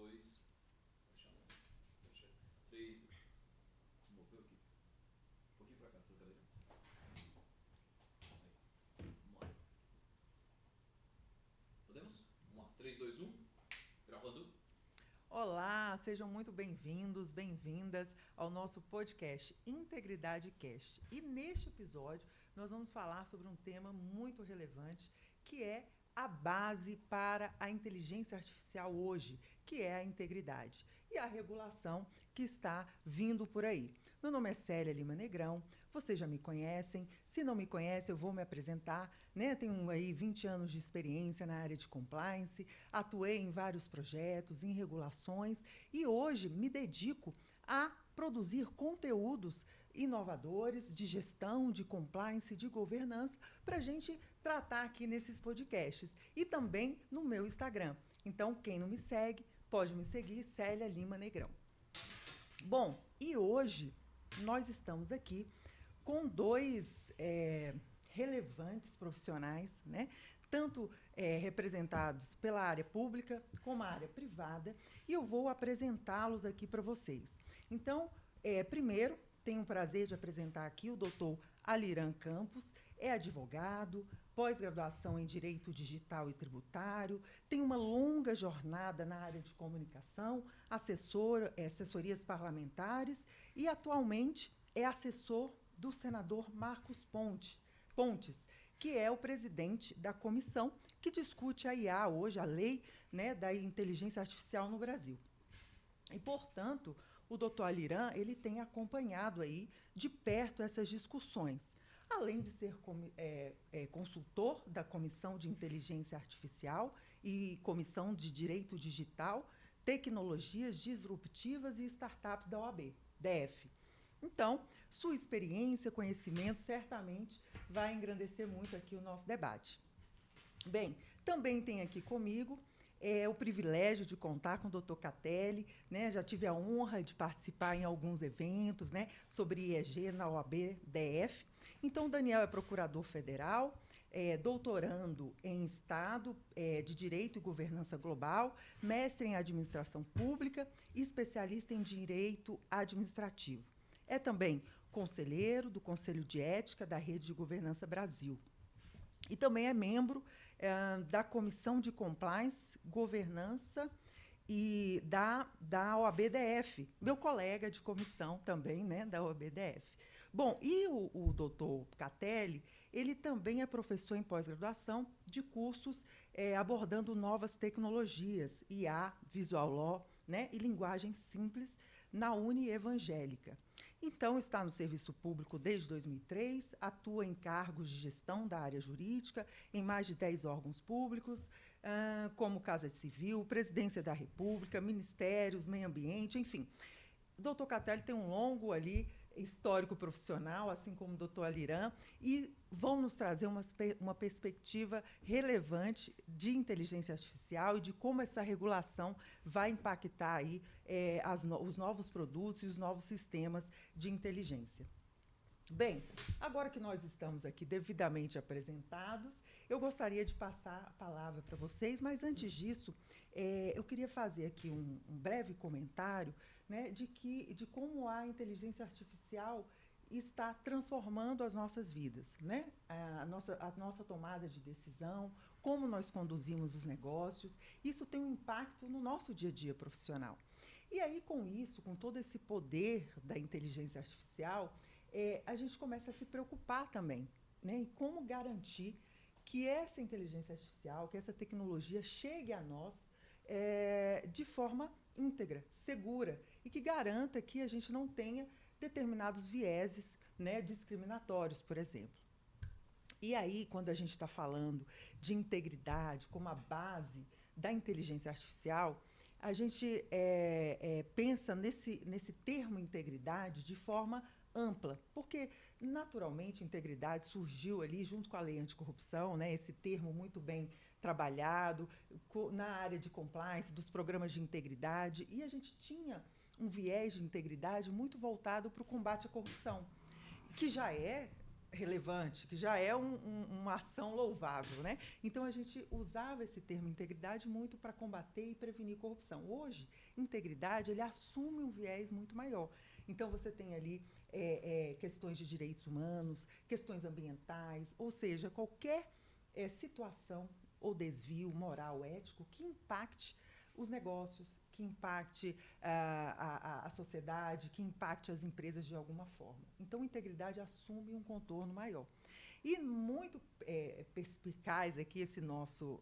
dois. Deixa. Três. Moveu aqui. Um pouquinho pra cá, sua cadeira. Aí. Vamos lá. Podemos? Vamos lá. 3, 2, 1. Gravando. Olá, sejam muito bem-vindos, bem-vindas ao nosso podcast Integridade Cast. E neste episódio nós vamos falar sobre um tema muito relevante, que é a base para a inteligência artificial hoje, que é a integridade e a regulação que está vindo por aí. Meu nome é Célia Lima Negrão, vocês já me conhecem, se não me conhecem eu vou me apresentar, né? Tenho aí 20 anos de experiência na área de compliance, atuei em vários projetos, em regulações e hoje me dedico a produzir conteúdos inovadores de gestão, de compliance, de governança, para a gente tratar aqui nesses podcasts e também no meu Instagram. Então, quem não me segue, pode me seguir, Célia Lima Negrão. Bom, e hoje nós estamos aqui com dois relevantes profissionais, né? Tanto representados pela área pública como a área privada, e eu vou apresentá-los aqui para vocês. Então, primeiro, tenho o prazer de apresentar aqui o doutor Aliran Campos, é advogado, pós-graduação em Direito Digital e Tributário, tem uma longa jornada na área de comunicação, assessorias parlamentares e atualmente é assessor do senador Marcos Pontes, que é o presidente da comissão que discute a IA hoje, a lei, né, da inteligência artificial no Brasil. E, portanto, o doutor Aliran, ele tem acompanhado aí de perto essas discussões, além de ser consultor da Comissão de Inteligência Artificial e Comissão de Direito Digital, Tecnologias Disruptivas e Startups da OAB, DF. Então, sua experiência, conhecimento, certamente vai engrandecer muito aqui o nosso debate. Bem, também tem aqui comigo o privilégio de contar com o Dr. Catelli, né? Já tive a honra de participar em alguns eventos, né, sobre IEG na OAB-DF. Então, o Daniel é procurador federal, doutorando em Estado de Direito e Governança Global, mestre em Administração Pública e especialista em Direito Administrativo. É também conselheiro do Conselho de Ética da Rede de Governança Brasil. E também é membro da Comissão de Compliance, Governança e da OAB-DF, meu colega de comissão também, né, da OAB-DF. Bom, e o doutor Catelli, ele também é professor em pós-graduação de cursos abordando novas tecnologias, IA, Visual Law, né, e linguagem simples na Unievangélica. Então, está no serviço público desde 2003, atua em cargos de gestão da área jurídica, em mais de 10 órgãos públicos, como Casa Civil, Presidência da República, Ministérios, Meio Ambiente, enfim. O doutor Catelli tem um longo ali histórico profissional, assim como o doutor Aliran, e vão nos trazer uma perspectiva relevante de inteligência artificial e de como essa regulação vai impactar aí, os novos produtos e os novos sistemas de inteligência. Bem, agora que nós estamos aqui devidamente apresentados, eu gostaria de passar a palavra para vocês, mas antes disso, eu queria fazer aqui um breve comentário, né, de como a inteligência artificial está transformando as nossas vidas, né? A nossa tomada de decisão, como nós conduzimos os negócios, isso tem um impacto no nosso dia a dia profissional. E aí, com isso, com todo esse poder da inteligência artificial, a gente começa a se preocupar também, né, em como garantir que essa inteligência artificial, que essa tecnologia chegue a nós de forma íntegra, segura, e que garanta que a gente não tenha determinados vieses, né, discriminatórios, por exemplo. E aí, quando a gente está falando de integridade como a base da inteligência artificial, a gente pensa nesse termo integridade de forma ampla, porque, naturalmente, integridade surgiu ali junto com a lei anticorrupção, né, esse termo muito bem trabalhado na área de compliance, dos programas de integridade, e a gente tinha um viés de integridade muito voltado para o combate à corrupção, que já é relevante, que já é uma ação louvável, né? Então a gente usava esse termo integridade muito para combater e prevenir corrupção. Hoje, integridade ele assume um viés muito maior. Então você tem ali questões de direitos humanos, questões ambientais, ou seja, qualquer situação ou desvio moral, ético que impacte os negócios, que impacte a sociedade, que impacte as empresas de alguma forma. Então, integridade assume um contorno maior. E muito perspicaz aqui esse nosso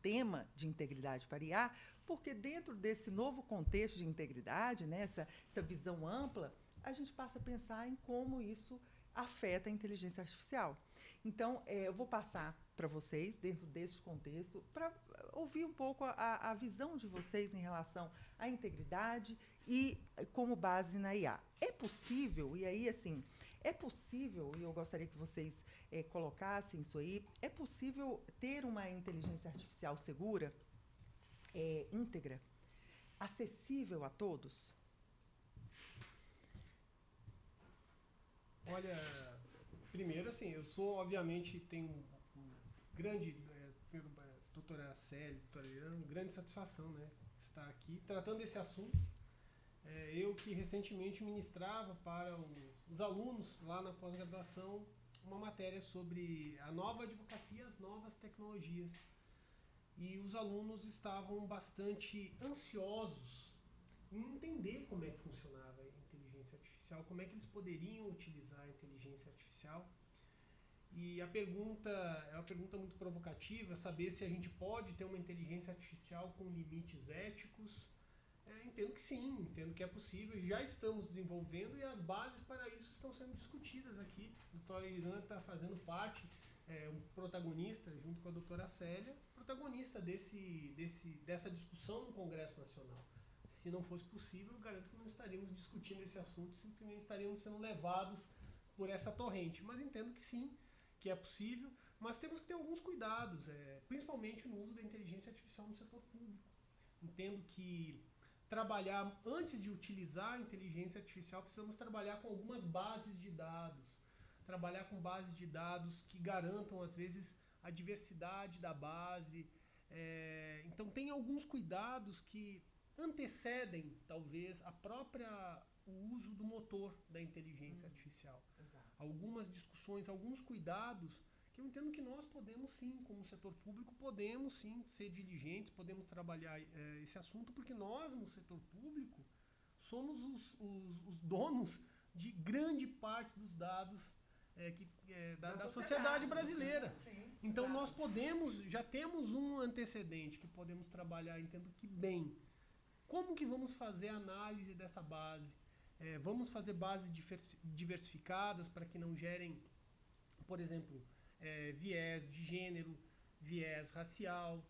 tema de integridade para IA, porque dentro desse novo contexto de integridade, né, essa visão ampla, a gente passa a pensar em como isso afeta a inteligência artificial. Então, eu vou passar para vocês, dentro desse contexto, para ouvir um pouco a visão de vocês em relação à integridade e como base na IA. É possível, e aí, assim, é possível, e eu gostaria que vocês colocassem isso aí, é possível ter uma inteligência artificial segura, íntegra, acessível a todos? Olha, primeiro, assim, eu obviamente, tenho grande, doutora Célia, doutora Eliana, grande satisfação, né, estar aqui tratando desse assunto. Eu que recentemente ministrava para os alunos lá na pós-graduação uma matéria sobre a nova advocacia e as novas tecnologias. E os alunos estavam bastante ansiosos em entender como é que funcionava a inteligência artificial, como é que eles poderiam utilizar a inteligência artificial. E a pergunta é uma pergunta muito provocativa, saber se a gente pode ter uma inteligência artificial com limites éticos. Entendo que sim, entendo que é possível, já estamos desenvolvendo e as bases para isso estão sendo discutidas aqui. A doutora Irã está fazendo parte, um protagonista, junto com a doutora Célia, protagonista dessa discussão no Congresso Nacional. Se não fosse possível, eu garanto que não estaríamos discutindo esse assunto, simplesmente estaríamos sendo levados por essa torrente. Mas entendo que sim, que é possível, mas temos que ter alguns cuidados, principalmente no uso da inteligência artificial no setor público. Entendo que antes de utilizar a inteligência artificial, precisamos trabalhar com algumas bases de dados, trabalhar com bases de dados que garantam, às vezes, a diversidade da base. Então, tem alguns cuidados que antecedem, talvez, o uso do motor da inteligência artificial. Exato. Algumas discussões, alguns cuidados que eu entendo que nós podemos sim, como setor público, podemos sim ser diligentes, podemos trabalhar esse assunto, porque nós, no setor público, somos os donos de grande parte dos dados da sociedade brasileira. Sim, então exato. nós já temos um antecedente que podemos trabalhar, entendo que bem. Como que vamos fazer a análise dessa base? Vamos fazer bases diversificadas para que não gerem, por exemplo, viés de gênero, viés racial,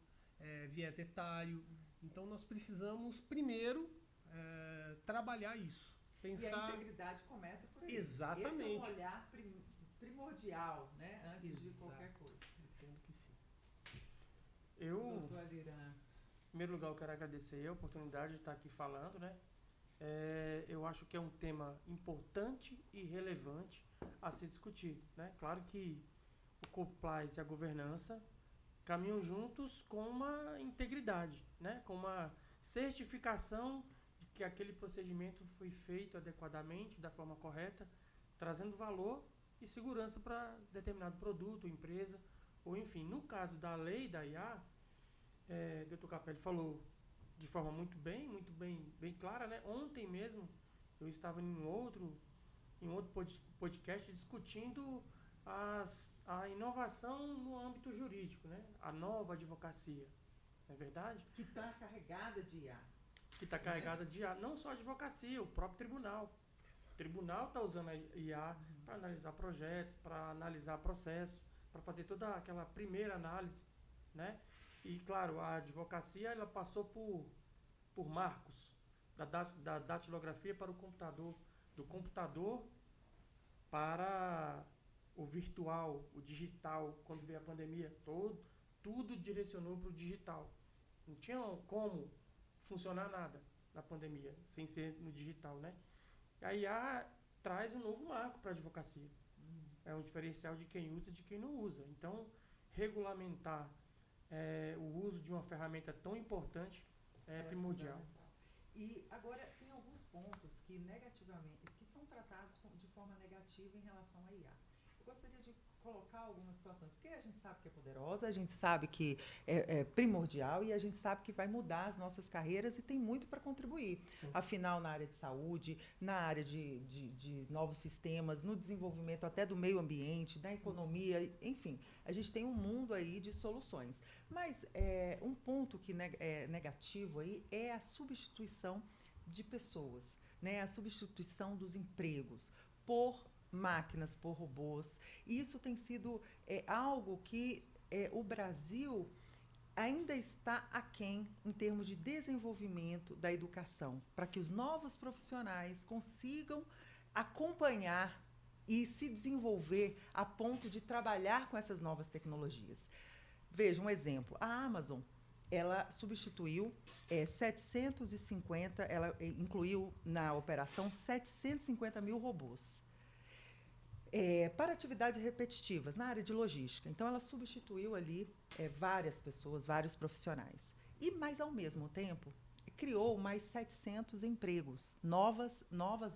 viés etário. Então nós precisamos primeiro trabalhar isso. Pensar... E a integridade começa por aí. Exatamente. Esse é um olhar primordial, né, antes de qualquer coisa. Entendo que sim. Doutor Alirã. Em primeiro lugar, eu quero agradecer a oportunidade de estar aqui falando, né? Eu acho que é um tema importante e relevante a ser discutido, né? Claro que o compliance e a governança caminham juntos com uma integridade, né? Com uma certificação de que aquele procedimento foi feito adequadamente, da forma correta, trazendo valor e segurança para determinado produto, empresa, ou enfim. No caso da lei da IA, o Dr. Capelli falou de forma muito bem clara, né? Ontem mesmo eu estava em outro podcast discutindo a inovação no âmbito jurídico, né? A nova advocacia, não é verdade? Que está carregada de IA. Que está carregada de IA, não só a advocacia, o próprio tribunal. O tribunal está usando a IA para analisar projetos, para analisar processos, para fazer toda aquela primeira análise, né? E, claro, a advocacia ela passou por marcos da datilografia para o computador, do computador para o virtual, o digital. Quando veio a pandemia, tudo direcionou para o digital. Não tinha como funcionar nada na pandemia sem ser no digital, né? A IA traz um novo marco para a advocacia. É um diferencial de quem usa e de quem não usa. Então, regulamentar o uso de uma ferramenta tão importante é primordial. E agora tem alguns pontos que negativamente, que são tratados de forma negativa em relação à IA. Eu gostaria de colocar algumas situações, porque a gente sabe que é poderosa, a gente sabe que é primordial e a gente sabe que vai mudar as nossas carreiras e tem muito para contribuir. Sim. Afinal, na área de saúde, na área de novos sistemas, no desenvolvimento até do meio ambiente, da economia, enfim, a gente tem um mundo aí de soluções. Mas um ponto que é negativo aí é a substituição de pessoas, né? A substituição dos empregos por máquinas, por robôs. E isso tem sido algo que o Brasil ainda está aquém em termos de desenvolvimento da educação, para que os novos profissionais consigam acompanhar e se desenvolver a ponto de trabalhar com essas novas tecnologias. Veja um exemplo. A Amazon, ela substituiu 750, ela incluiu na operação 750 mil robôs. Para atividades repetitivas, na área de logística. Então, ela substituiu ali várias pessoas, vários profissionais. Mas, ao mesmo tempo, criou mais 700 empregos, novas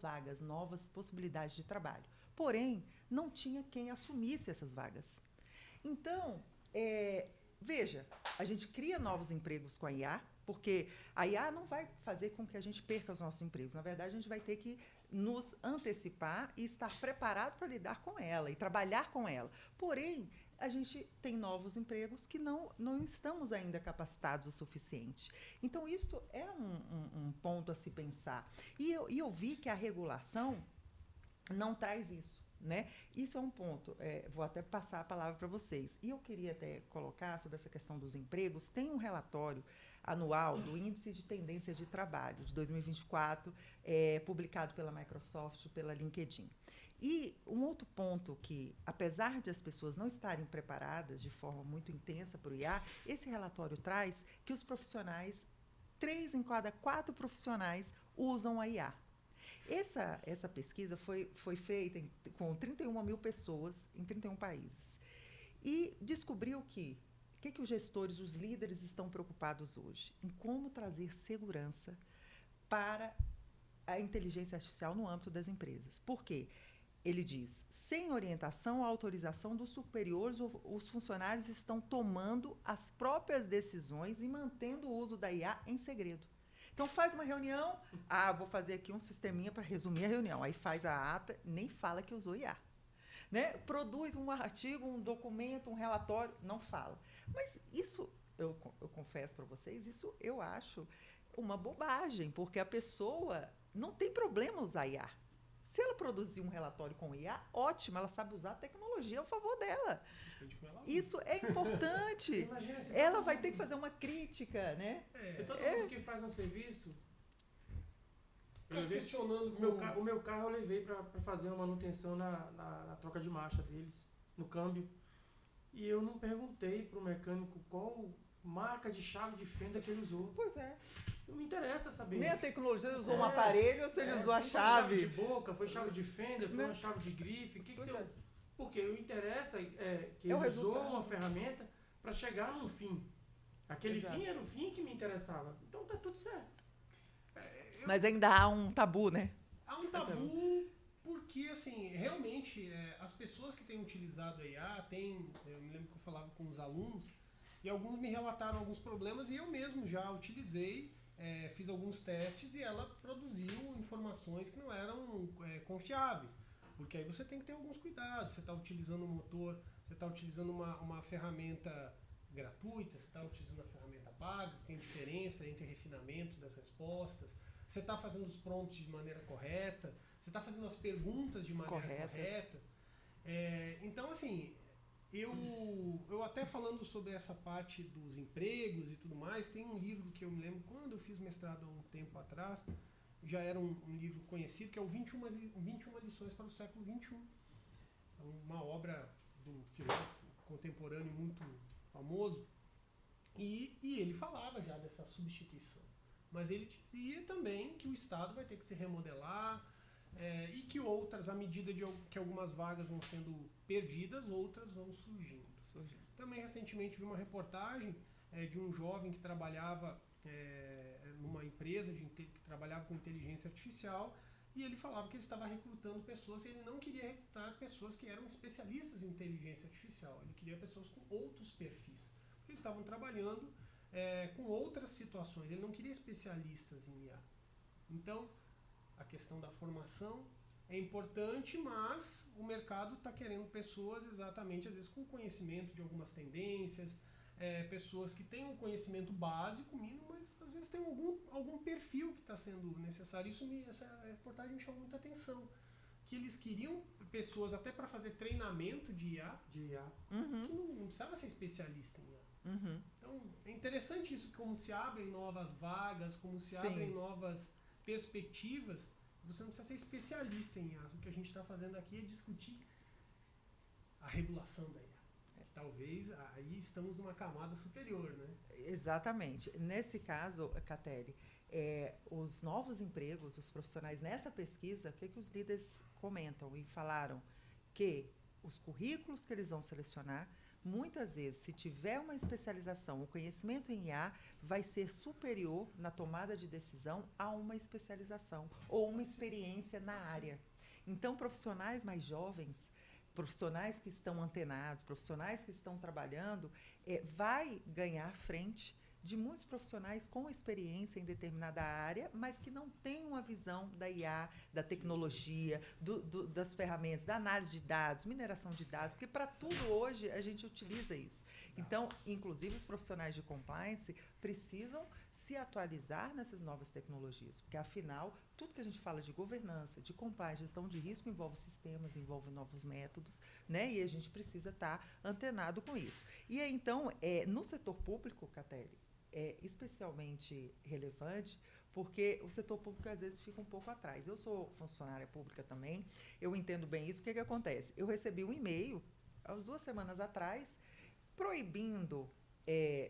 vagas, novas possibilidades de trabalho. Porém, não tinha quem assumisse essas vagas. Então, veja, a gente cria novos empregos com a IA, porque a IA não vai fazer com que a gente perca os nossos empregos. Na verdade, a gente vai ter que nos antecipar e estar preparado para lidar com ela e trabalhar com ela. Porém, a gente tem novos empregos que não estamos ainda capacitados o suficiente. Então, isso é um ponto a se pensar. E eu vi que a regulação não traz isso. Né? Isso é um ponto. Vou até passar a palavra para vocês. E eu queria até colocar sobre essa questão dos empregos. Tem um relatório anual do Índice de Tendência de Trabalho de 2024, publicado pela Microsoft, pela LinkedIn. E um outro ponto que, apesar de as pessoas não estarem preparadas de forma muito intensa para o IA, esse relatório traz que os profissionais, 3 em cada 4 profissionais usam a IA. Essa pesquisa foi feita com 31 mil pessoas em 31 países. E descobriu que os gestores, os líderes estão preocupados hoje? Em como trazer segurança para a inteligência artificial no âmbito das empresas. Por quê? Ele diz, sem orientação ou autorização dos superiores, os funcionários estão tomando as próprias decisões e mantendo o uso da IA em segredo. Então, faz uma reunião, vou fazer aqui um sisteminha para resumir a reunião. Aí faz a ata, nem fala que usou IA. Né? Produz um artigo, um documento, um relatório, não fala. Mas isso, eu confesso para vocês, isso eu acho uma bobagem, porque a pessoa não tem problema usar IA. Se ela produzir um relatório com IA, ótimo, ela sabe usar a tecnologia a favor dela. Isso é importante. Ela vai ter que fazer uma crítica, né? Se todo mundo que faz um serviço... questionando o meu carro eu levei para fazer uma manutenção na troca de marcha deles, no câmbio. E eu não perguntei para o mecânico qual marca de chave de fenda que ele usou. Pois é. Não me interessa saber Nem isso. a tecnologia, ele usou um aparelho ou se ele usou a se chave. Foi chave de boca, foi chave de fenda, foi uma chave de grife. Porque o interessa que ele usou uma ferramenta para chegar num fim. Aquele fim era o fim que me interessava. Então tá tudo certo. Mas ainda há um tabu, né? Há um tabu porque, assim, realmente, as pessoas que têm utilizado a IA, eu me lembro que eu falava com os alunos, e alguns me relataram alguns problemas, e eu mesmo já utilizei, fiz alguns testes, e ela produziu informações que não eram confiáveis. Porque aí você tem que ter alguns cuidados. Você está utilizando um motor, você está utilizando uma ferramenta gratuita, você está utilizando a ferramenta paga, tem diferença entre refinamento das respostas, você está fazendo os prompts de maneira correta, você está fazendo as perguntas de maneira correta. Então, assim, eu até falando sobre essa parte dos empregos e tudo mais, tem um livro que eu me lembro, quando eu fiz mestrado há um tempo atrás, já era um livro conhecido, que é o 21 lições para o século XXI. É uma obra de um filósofo contemporâneo muito famoso. E ele falava já dessa substituição. Mas ele dizia também que o Estado vai ter que se remodelar, e que outras, à medida que algumas vagas vão sendo perdidas, outras vão surgindo. Também recentemente vi uma reportagem de um jovem que trabalhava numa empresa que trabalhava com inteligência artificial, e ele falava que ele estava recrutando pessoas, e ele não queria recrutar pessoas que eram especialistas em inteligência artificial, ele queria pessoas com outros perfis, porque eles estavam trabalhando com outras situações, ele não queria especialistas em IA. Então, a questão da formação é importante, mas o mercado está querendo pessoas exatamente, às vezes, com conhecimento de algumas tendências, pessoas que têm um conhecimento básico, mínimo, mas às vezes tem algum perfil que está sendo necessário. Essa reportagem me chamou muita atenção. Que eles queriam pessoas até para fazer treinamento de IA, que não precisava ser especialista em IA. Então, é interessante isso, como se abrem novas vagas, como se abrem novas perspectivas. Você não precisa ser especialista em IA. O que a gente está fazendo aqui é discutir a regulação da IA. Talvez aí estamos numa camada superior, né? Exatamente. Nesse caso, Catelli, os novos empregos, os profissionais nessa pesquisa, o que os líderes comentam e falaram? Que os currículos que eles vão selecionar, muitas vezes, se tiver uma especialização, o conhecimento em IA vai ser superior na tomada de decisão a uma especialização ou uma experiência na área. Então, profissionais mais jovens, profissionais que estão antenados, profissionais que estão trabalhando, vai ganhar frente de muitos profissionais com experiência em determinada área, mas que não têm uma visão da IA, da tecnologia, das ferramentas, da análise de dados, mineração de dados, porque para tudo hoje a gente utiliza isso. Então, inclusive, os profissionais de compliance precisam se atualizar nessas novas tecnologias, porque, afinal, tudo que a gente fala de governança, de compliance, gestão de risco, envolve sistemas, envolve novos métodos, né? E a gente precisa estar antenado com isso. E, então, no setor público, Catelli, é especialmente relevante, porque o setor público, às vezes, fica um pouco atrás. Eu sou funcionária pública também, eu entendo bem isso. O que acontece? Eu recebi um e-mail, há 2 semanas atrás, proibindo,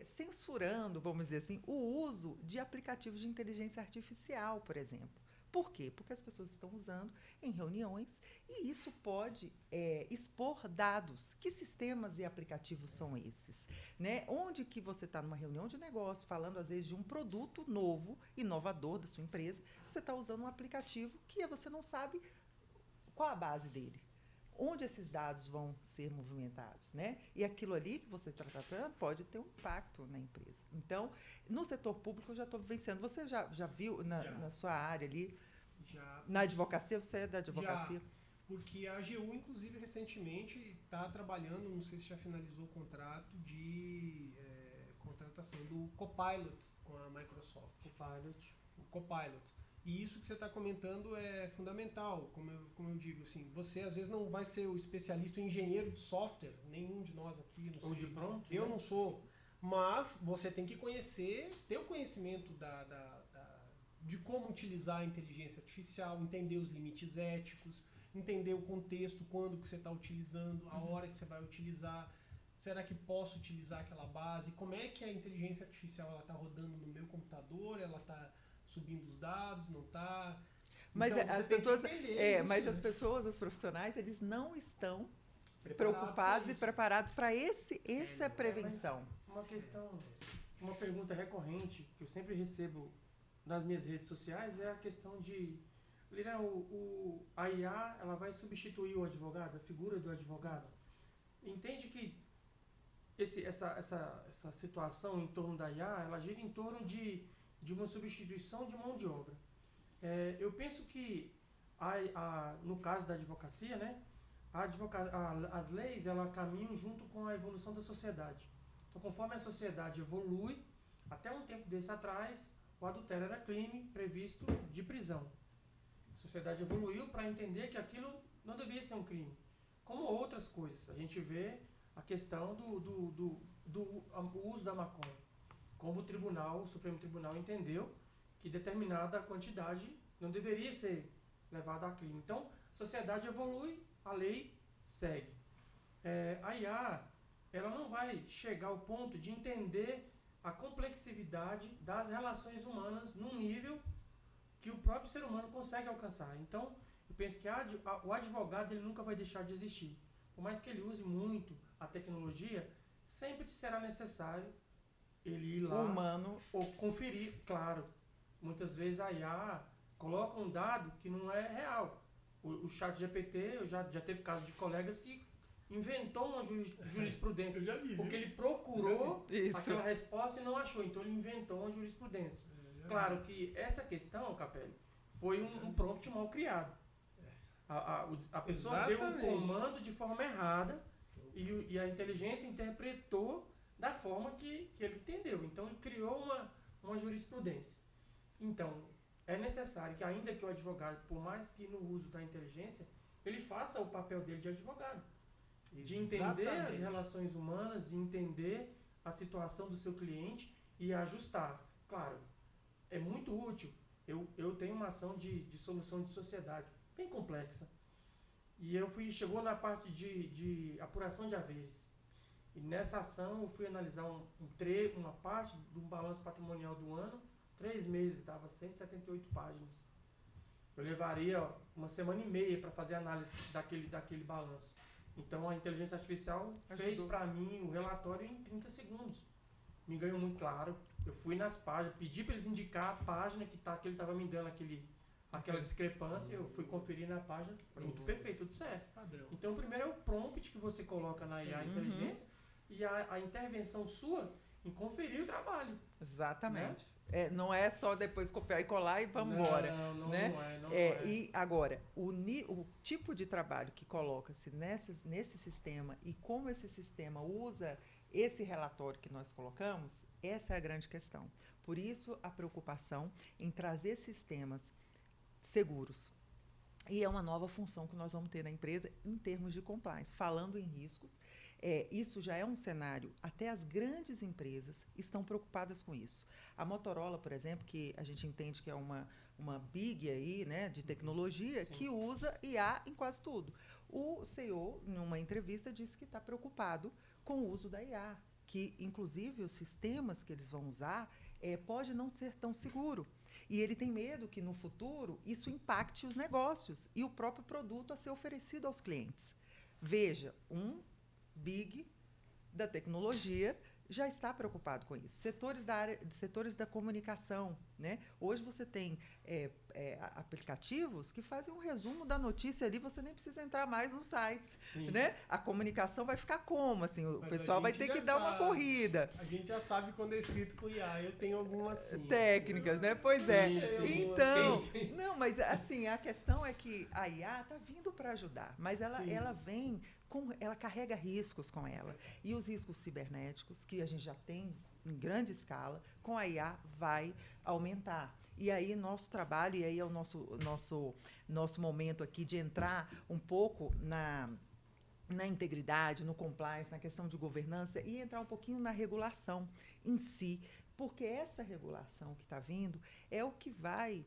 censurando, vamos dizer assim, o uso de aplicativos de inteligência artificial, por exemplo. Por quê? Porque as pessoas estão usando em reuniões e isso pode expor dados. Que sistemas e aplicativos são esses? Né? Onde que você está numa reunião de negócio, falando, às vezes, de um produto novo, inovador da sua empresa, você está usando um aplicativo que você não sabe qual a base dele. Onde esses dados vão ser movimentados, né? E aquilo ali que você está tratando pode ter um impacto na empresa. Então, no setor público, eu já estou vivenciando. Você já viu na sua área ali? Já. Na advocacia? Você é da advocacia? Já, porque a AGU, inclusive, recentemente está trabalhando, não sei se já finalizou o contrato de contratação do Copilot com a Microsoft. O Copilot. E isso que você está comentando é fundamental, como eu digo, assim, você às vezes não vai ser o especialista, o engenheiro de software, nenhum de nós aqui, não sei. Ou de pronto. Eu não sou, mas você tem que ter o conhecimento de como utilizar a inteligência artificial, entender os limites éticos, entender o contexto, quando que você está utilizando, a hora que você vai utilizar, será que posso utilizar aquela base, como é que a inteligência artificial está rodando no meu computador, ela está subindo os dados, não está. Mas então, as pessoas, mas as pessoas, os profissionais, eles não estão preocupados e preparados para essa prevenção. Uma pergunta recorrente que eu sempre recebo nas minhas redes sociais é a questão de, Lira, a IA, ela vai substituir o advogado, a figura do advogado. Entende que essa situação em torno da IA, ela gira em torno de uma substituição de mão de obra. Eu penso que, no caso da advocacia, né, as leis elas caminham junto com a evolução da sociedade. Então, conforme a sociedade evolui, até um tempo desse atrás, o adultério era crime previsto de prisão. A sociedade evoluiu para entender que aquilo não devia ser um crime. Como outras coisas. A gente vê a questão do uso da maconha. Como o Supremo Tribunal entendeu que determinada quantidade não deveria ser levada a crime. Então, a sociedade evolui, a lei segue. A IA, ela não vai chegar ao ponto de entender a complexidade das relações humanas num nível que o próprio ser humano consegue alcançar. Então, eu penso que o advogado ele nunca vai deixar de existir. Por mais que ele use muito a tecnologia, sempre será necessário ele ir lá Humano. ou conferir, claro. Muitas vezes a IA coloca um dado que não é real. O chat GPT, já teve casos de colegas que inventou uma jurisprudência. Eu já vi. Porque viu? ele procurou Isso. aquela resposta e não achou. Então ele inventou uma jurisprudência. Já Claro vi. que essa questão, Capelli, foi um prompt mal criado. A pessoa deu um Exatamente. comando de forma errada e a inteligência interpretou da forma que ele entendeu. Então ele criou uma jurisprudência. Então, é necessário que, ainda que o advogado, por mais que no uso da inteligência, ele faça o papel dele de advogado. De entender as Exatamente. relações humanas, de entender a situação do seu cliente e ajustar. Claro, é muito útil. Eu tenho uma ação de solução de sociedade bem complexa. E chegou na parte de apuração de haveres. E nessa ação eu fui analisar uma parte do balanço patrimonial do ano, 3 meses, dava 178 páginas. Eu levaria uma semana e meia para fazer a análise daquele balanço. Então a inteligência artificial fez para mim o relatório em 30 segundos. Me ganhou muito claro. Eu fui nas páginas, pedi para eles indicar a página que ele estava me dando aquela discrepância. Eu fui conferir na página, tudo perfeito, tudo certo. Padrão. Então, primeiro é o prompt que você coloca na IA, Sim. inteligência, e a intervenção sua em conferir o trabalho. Exatamente. Não é só depois copiar e colar e vamos embora. Não, né? não é. E agora, o tipo de trabalho que coloca-se nesse sistema e como esse sistema usa esse relatório que nós colocamos, essa é a grande questão. Por isso, a preocupação em trazer sistemas seguros. E é uma nova função que nós vamos ter na empresa em termos de compliance. Falando em riscos, isso já é um cenário, até as grandes empresas estão preocupadas com isso. A Motorola, por exemplo, que a gente entende que é uma big aí, né, de tecnologia, Sim. que usa IA em quase tudo. O CEO, numa entrevista, disse que está preocupado com o uso da IA, que, inclusive, os sistemas que eles vão usar pode não ser tão seguro. E ele tem medo que, no futuro, isso impacte os negócios e o próprio produto a ser oferecido aos clientes. Veja, um big da tecnologia já está preocupado com isso. Setores da comunicação, né? Hoje você tem aplicativos que fazem um resumo da notícia ali, você nem precisa entrar mais nos sites, Sim. né? A comunicação vai ficar como? Assim, o Mas pessoal a vai gente ter já que dar uma sabe. corrida. A gente já sabe quando é escrito com IA. Eu tenho algumas sim. Técnicas, né? Pois é. Sim, Então, Quem- não, mas assim, a questão é que a IA está vindo para ajudar, mas Sim. ela vem ela carrega riscos com ela. E os riscos cibernéticos, que a gente já tem em grande escala, com a IA vai aumentar. E aí nosso trabalho, e aí é o nosso momento aqui de entrar um pouco na integridade, no compliance, na questão de governança e entrar um pouquinho na regulação em si, porque essa regulação que está vindo é o que vai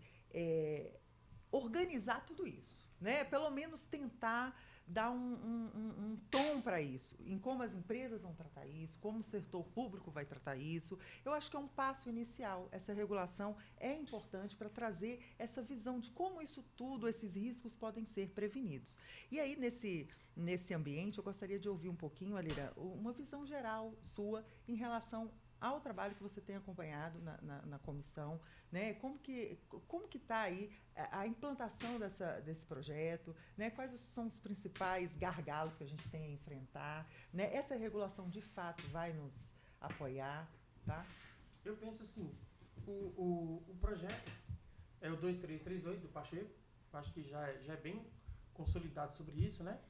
organizar tudo isso, né? Pelo menos tentar dar um tom para isso, em como as empresas vão tratar isso, como o setor público vai tratar isso. Eu acho que é um passo inicial. Essa regulação é importante para trazer essa visão de como isso tudo, esses riscos podem ser prevenidos. E aí, nesse ambiente, eu gostaria de ouvir um pouquinho, Alira, uma visão geral sua em relação ao trabalho que você tem acompanhado na comissão, né? Como que está aí a implantação desse projeto, né? Quais são os principais gargalos que a gente tem a enfrentar, né? Essa regulação, de fato, vai nos apoiar, tá? Eu penso assim, o projeto é o 2338 do Pacheco, acho que já é bem consolidado sobre isso, né?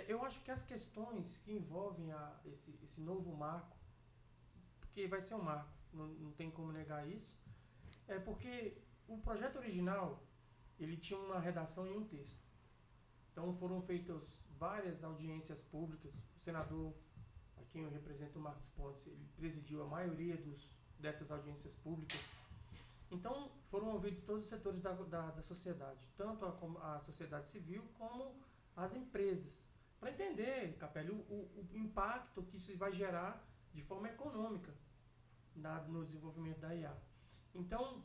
Eu acho que as questões que envolvem esse novo marco, porque vai ser um marco, não tem como negar isso, é porque o projeto original, ele tinha uma redação em um texto. Então foram feitas várias audiências públicas, o senador, a quem eu represento, o Marcos Pontes, ele presidiu a maioria dessas audiências públicas. Então foram ouvidos todos os setores da sociedade, tanto a sociedade civil como as empresas, para entender, Capelli, o impacto que isso vai gerar de forma econômica no desenvolvimento da IA. Então,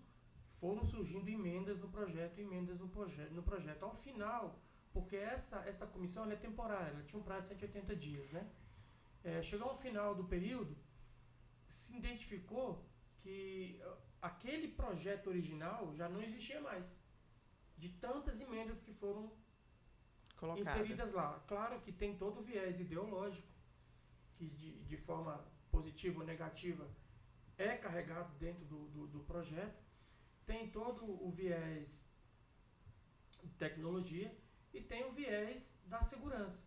foram surgindo emendas no projeto. Ao final, porque essa comissão ela é temporária, ela tinha um prazo de 180 dias, né? Chegou ao final do período, se identificou que aquele projeto original já não existia mais, de tantas emendas que foram Colocadas. inseridas lá. Claro que tem todo o viés ideológico, que de forma positiva ou negativa é carregado dentro do projeto, tem todo o viés de tecnologia e tem o viés da segurança,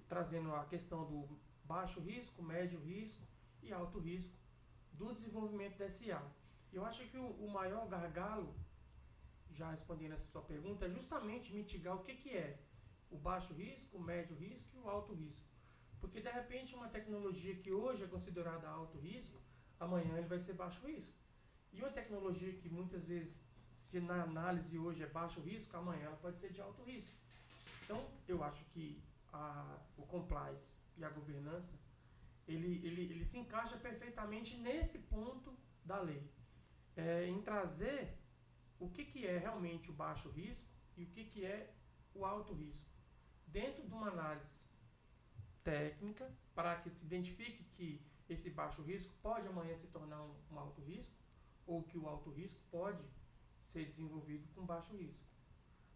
trazendo a questão do baixo risco, médio risco e alto risco do desenvolvimento da SA. Eu acho que o maior gargalo, já respondendo essa sua pergunta, é justamente mitigar o que é o baixo risco, o médio risco e o alto risco. Porque, de repente, uma tecnologia que hoje é considerada alto risco, amanhã ele vai ser baixo risco. E uma tecnologia que muitas vezes, se na análise hoje é baixo risco, amanhã ela pode ser de alto risco. Então, eu acho que o compliance e a governança, ele se encaixa perfeitamente nesse ponto da lei. Em trazer o que é realmente o baixo risco e o que é o alto risco. Dentro de uma análise técnica, para que se identifique que esse baixo risco pode amanhã se tornar um alto risco, ou que o alto risco pode ser desenvolvido com baixo risco.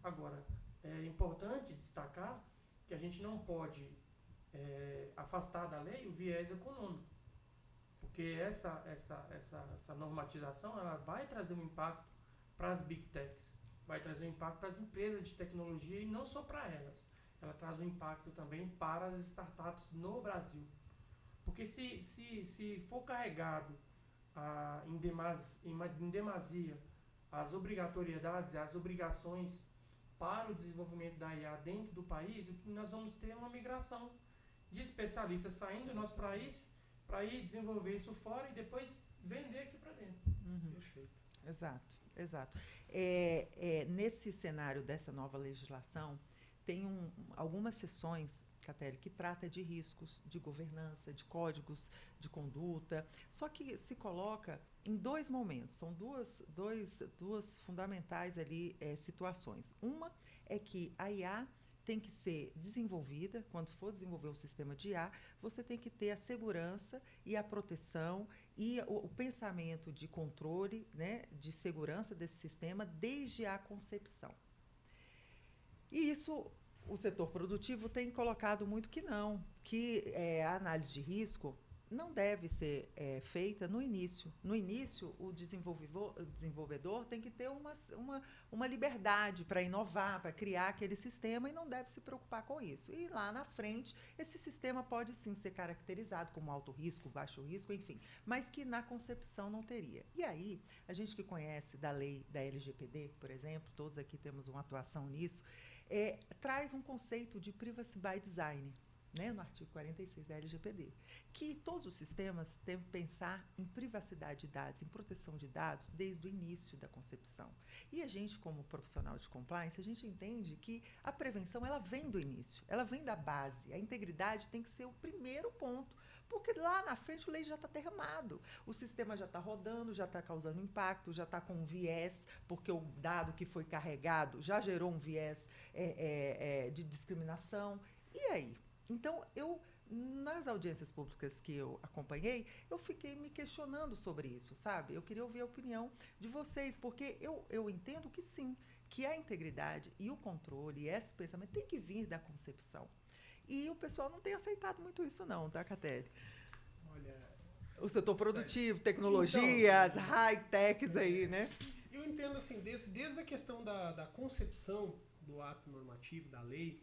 Agora, é importante destacar que a gente não pode afastar da lei o viés econômico, porque essa normatização ela vai trazer um impacto para as Big Techs, vai trazer um impacto para as empresas de tecnologia e não só para elas. Ela traz um impacto também para as startups no Brasil. Porque se for carregado em demasia as obrigatoriedades, as obrigações para o desenvolvimento da IA dentro do país, o que nós vamos ter é uma migração de especialistas saindo do nosso país para ir desenvolver isso fora e depois vender aqui para dentro. Uhum. Perfeito. Exato. Nesse cenário dessa nova legislação, tem algumas sessões, Catelli, que trata de riscos, de governança, de códigos de conduta, só que se coloca em dois momentos, são duas fundamentais ali situações. Uma é que a IA tem que ser desenvolvida, quando for desenvolver um sistema de IA, você tem que ter a segurança e a proteção e o pensamento de controle, né, de segurança desse sistema desde a concepção. E isso o setor produtivo tem colocado muito que não, que a análise de risco não deve ser feita no início. No início, o desenvolvedor tem que ter uma liberdade para inovar, para criar aquele sistema e não deve se preocupar com isso. E lá na frente, esse sistema pode sim ser caracterizado como alto risco, baixo risco, enfim, mas que na concepção não teria. E aí, a gente que conhece da lei da LGPD, por exemplo, todos aqui temos uma atuação nisso, traz um conceito de privacy by design, né, no artigo 46 da LGPD, que todos os sistemas têm que pensar em privacidade de dados, em proteção de dados, desde o início da concepção. E a gente, como profissional de compliance, a gente entende que a prevenção ela vem do início, ela vem da base. A integridade tem que ser o primeiro ponto, porque lá na frente o leite já está derramado, o sistema já está rodando, já está causando impacto, já está com um viés, porque o dado que foi carregado já gerou um viés de discriminação. E aí? Então, nas audiências públicas que eu acompanhei, eu fiquei me questionando sobre isso, sabe? Eu queria ouvir a opinião de vocês, porque eu entendo que sim, que a integridade e o controle, e esse pensamento tem que vir da concepção. E o pessoal não tem aceitado muito isso não, tá, Catelli? Olha, o setor produtivo, tecnologias, então, high-techs aí, né? Eu entendo assim, desde a questão da concepção do ato normativo, da lei,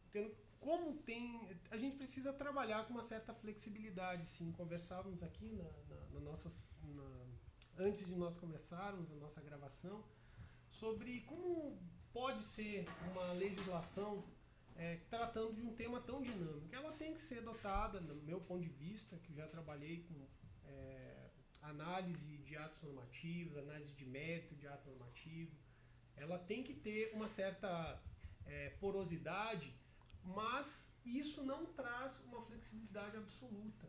entendo como a gente precisa trabalhar com uma certa flexibilidade, sim. Conversávamos aqui antes de nós começarmos a nossa gravação, sobre como pode ser uma legislação tratando de um tema tão dinâmico. Ela tem que ser dotada, no meu ponto de vista, que já trabalhei com análise de atos normativos, análise de mérito de ato normativo, ela tem que ter uma certa porosidade, mas isso não traz uma flexibilidade absoluta.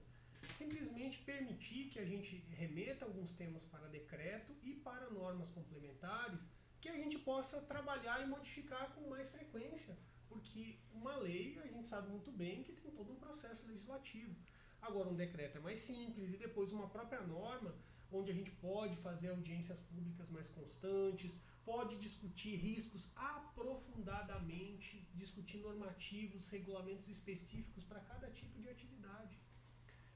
simplesmente permitir que a gente remeta alguns temas para decreto e para normas complementares que a gente possa trabalhar e modificar com mais frequência, porque uma lei a gente sabe muito bem que tem todo um processo legislativo. Agora, um decreto é mais simples e depois uma própria norma, onde a gente pode fazer audiências públicas mais constantes, pode discutir riscos aprofundadamente, discutir normativos, regulamentos específicos para cada tipo de atividade.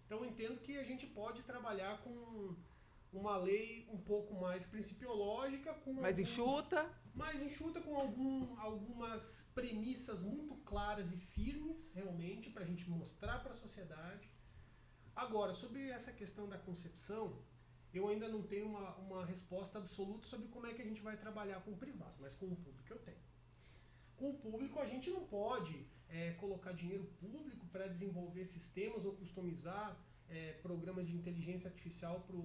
Então, eu entendo que a gente pode trabalhar com uma lei um pouco mais principiológica, Mais enxuta. mais enxuta, com algumas premissas muito claras e firmes, realmente, para a gente mostrar para a sociedade. Agora, sobre essa questão da concepção, eu ainda não tenho uma resposta absoluta sobre como é que a gente vai trabalhar com o privado, mas com o público eu tenho. Com o público a gente não pode colocar dinheiro público para desenvolver sistemas ou customizar programas de inteligência artificial para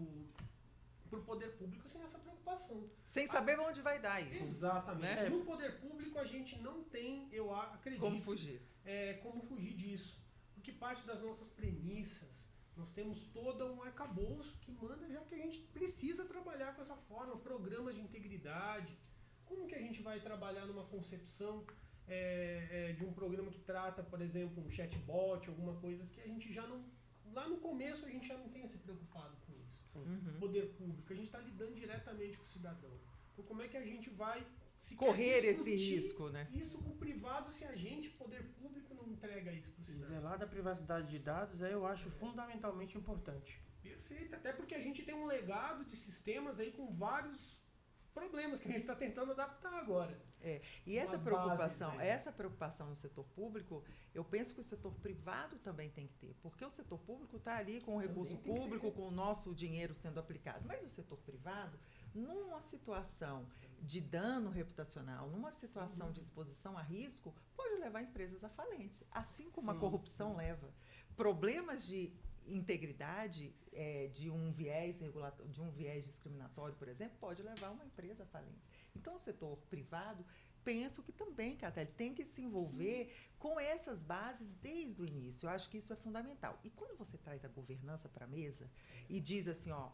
o poder público sem essa preocupação. Sem saber onde vai dar isso. Exatamente. Né? No poder público a gente não tem, eu acredito, Como fugir. como fugir disso. Porque parte das nossas premissas, nós temos todo um arcabouço que manda, já que a gente precisa trabalhar com essa forma, programas de integridade. Como que a gente vai trabalhar numa concepção de um programa que trata, por exemplo, um chatbot, alguma coisa que a gente já não... Lá no começo a gente já não tenha se preocupado com isso. Uhum. Poder público, a gente está lidando diretamente com o cidadão. Então como é que a gente vai Correr esse risco, né? Isso com o privado se a gente, poder público, não entrega isso para o cidadão? Zelar da privacidade de dados eu acho fundamentalmente importante. Perfeito, até porque a gente tem um legado de sistemas aí com vários problemas que a gente está tentando adaptar agora. E essa Uma base, preocupação no setor público, eu penso que o setor privado também tem que ter, porque o setor público está ali com o recurso tem que público, ter. com o nosso dinheiro sendo aplicado, mas o setor privado, numa situação de dano reputacional, numa situação de exposição a risco, pode levar empresas à falência, assim como a Sim, corrupção leva. Problemas de integridade de um viés regulatório, de um viés discriminatório, por exemplo, pode levar uma empresa à falência. Então, o setor privado, penso que também, Catelli, tem que se envolver com essas bases desde o início. Eu acho que isso é fundamental. E quando você traz a governança para a mesa e diz assim, ó,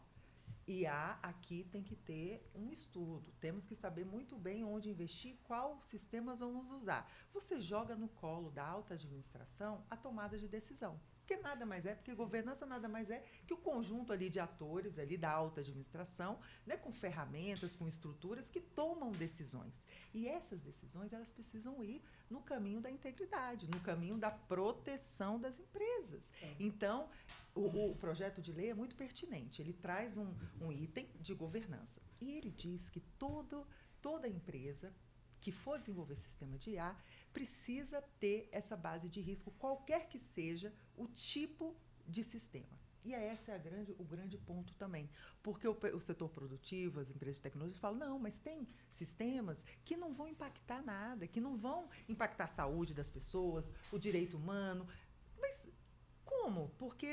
IA aqui tem que ter um estudo, temos que saber muito bem onde investir, quais sistemas vamos usar. Você joga no colo da alta administração a tomada de decisão. Porque nada mais é, porque governança nada mais é que o conjunto ali de atores ali da alta administração, né, com ferramentas, com estruturas que tomam decisões. E essas decisões, elas precisam ir no caminho da integridade, no caminho da proteção das empresas. Então, o projeto de lei é muito pertinente. Ele traz um item de governança. E ele diz que toda empresa que for desenvolver sistema de IA precisa ter essa base de risco, qualquer que seja o tipo de sistema. E esse é o grande ponto também. Porque o setor produtivo, as empresas de tecnologia falam, não, mas tem sistemas que não vão impactar nada, que não vão impactar a saúde das pessoas, o direito humano. Mas como? Porque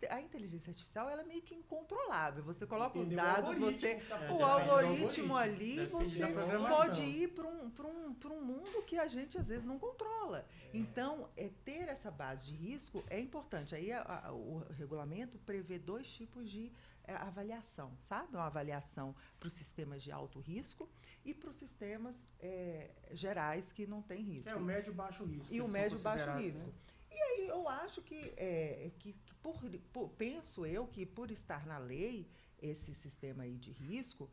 a inteligência artificial ela é meio que incontrolável. Você coloca os dados, o algoritmo ali, você pode ir para um mundo que a gente às vezes não controla. Então, ter essa base de risco é importante. Aí o regulamento prevê 2 tipos de avaliação, sabe? Uma avaliação para os sistemas de alto risco e para os sistemas gerais que não têm risco. É o médio e baixo risco. E o médio e baixo risco. Né? E aí eu acho que penso eu que por estar na lei esse sistema aí de risco,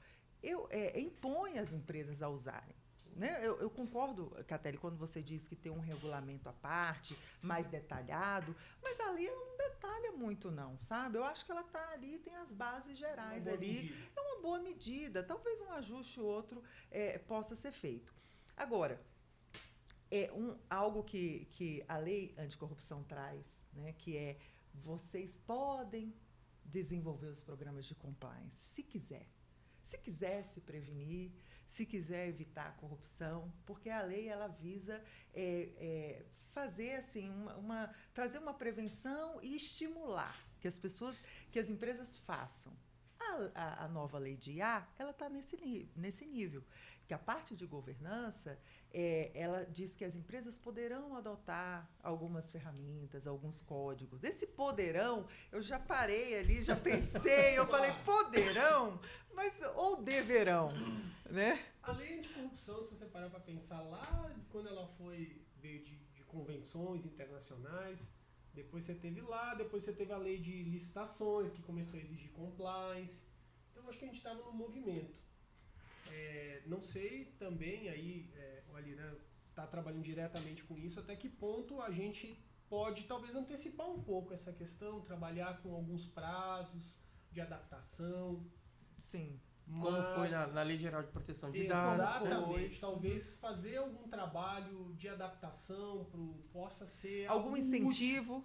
impõe as empresas a usarem. Né? Eu concordo, Catelli, quando você diz que tem um regulamento à parte, mais detalhado, mas a lei não detalha muito não, sabe? Eu acho que ela está ali, tem as bases gerais ali. É uma boa medida. Talvez um ajuste ou outro possa ser feito. Agora, algo que a lei anticorrupção traz, né, que é vocês podem desenvolver os programas de compliance, se quiser. Se quiser se prevenir, se quiser evitar a corrupção, porque a lei ela visa fazer assim trazer uma prevenção e estimular que as empresas façam. A nova lei de IA, ela está nesse nível, que a parte de governança, ela diz que as empresas poderão adotar algumas ferramentas, alguns códigos. Esse poderão, eu já parei ali, já pensei, eu falei, poderão, mas ou deverão, né? A lei anticorrupção, se você parar para pensar lá, quando ela veio de convenções internacionais, depois você teve a lei de licitações, que começou a exigir compliance. Então, acho que a gente estava no movimento. Não sei também, aí o Aliran está trabalhando diretamente com isso, até que ponto a gente pode talvez antecipar um pouco essa questão, trabalhar com alguns prazos de adaptação. Sim. Como foi na Lei Geral de Proteção de Dados. Exatamente. Talvez fazer algum trabalho de adaptação possa ser algum incentivo,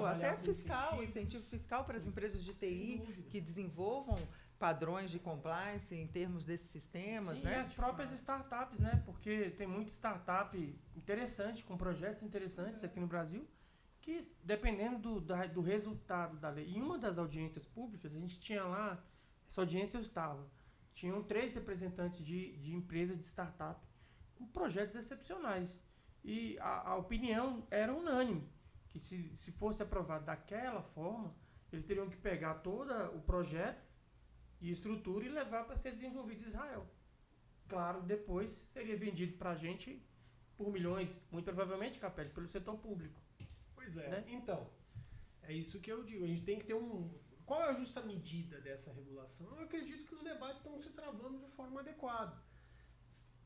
até fiscal, incentivo fiscal para as empresas de TI que desenvolvam padrões de compliance em termos desses sistemas, sim, né? E as próprias startups, né? Porque tem muita startup interessante, com projetos interessantes aqui no Brasil, que dependendo do resultado da lei. Em uma das audiências públicas, a gente tinha lá. Essa audiência eu estava. Tinham 3 representantes de empresas de startup com projetos excepcionais. E a opinião era unânime, que se fosse aprovado daquela forma, eles teriam que pegar todo o projeto e estrutura e levar para ser desenvolvido em Israel. Claro, depois seria vendido para a gente por milhões, muito provavelmente, Capelli, pelo setor público. Pois é. Né? Então, é isso que eu digo. A gente tem que ter Qual é a justa medida dessa regulação? Eu acredito que os debates estão se travando de forma adequada.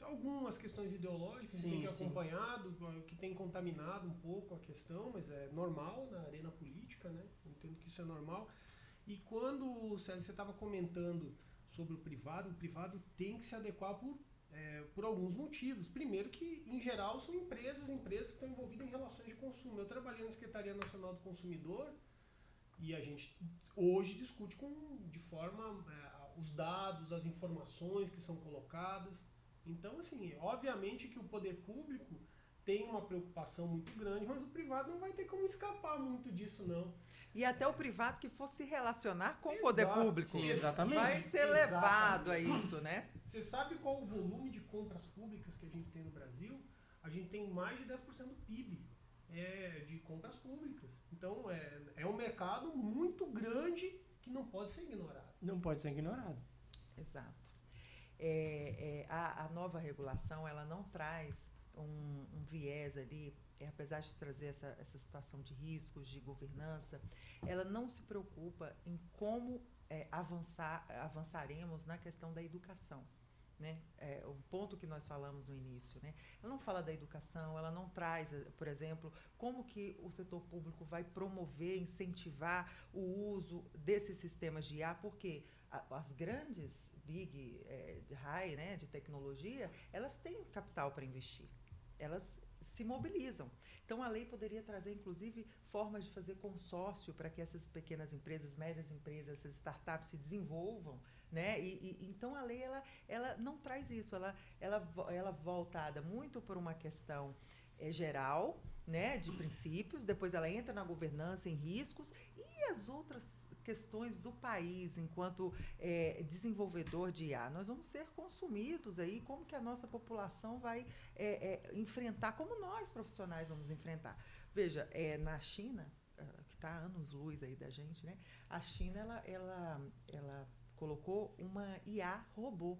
Algumas questões ideológicas que tem acompanhado, que tem contaminado um pouco a questão, mas é normal na arena política, né? Eu entendo que isso é normal. E quando, Célio, você estava comentando sobre o privado tem que se adequar por alguns motivos. Primeiro que, em geral, são empresas que estão envolvidas em relações de consumo. Eu trabalhei na Secretaria Nacional do Consumidor, e a gente hoje discute de forma os dados, as informações que são colocadas. Então, assim, obviamente que o poder público tem uma preocupação muito grande, mas o privado não vai ter como escapar muito disso, não. E até o privado que fosse se relacionar com o poder público. Sim, exatamente. Vai ser levado a isso, né? Você sabe qual o volume de compras públicas que a gente tem no Brasil? A gente tem mais de 10% do PIB. De compras públicas. Então, é um mercado muito grande que não pode ser ignorado. Não pode ser ignorado. Exato. A nova regulação, ela não traz um viés ali, apesar de trazer essa situação de riscos, de governança, ela não se preocupa em como avançaremos na questão da educação. Né? O ponto que nós falamos no início, né? Ela não fala da educação, ela não traz, por exemplo, como que o setor público vai promover, incentivar o uso desses sistemas de IA, porque as grandes high, né, de tecnologia, elas têm capital para investir, elas se mobilizam. Então, a lei poderia trazer, inclusive, formas de fazer consórcio para que essas pequenas empresas, médias empresas, essas startups se desenvolvam, né? Então, a lei ela não traz isso, ela voltada muito por uma questão geral, né, de princípios, depois ela entra na governança, em riscos, e as outras questões do país enquanto desenvolvedor de IA. Nós vamos ser consumidos aí, como que a nossa população vai enfrentar, como nós profissionais vamos enfrentar. Veja, na China, que está anos-luz aí da gente, né? A China, ela colocou uma IA robô,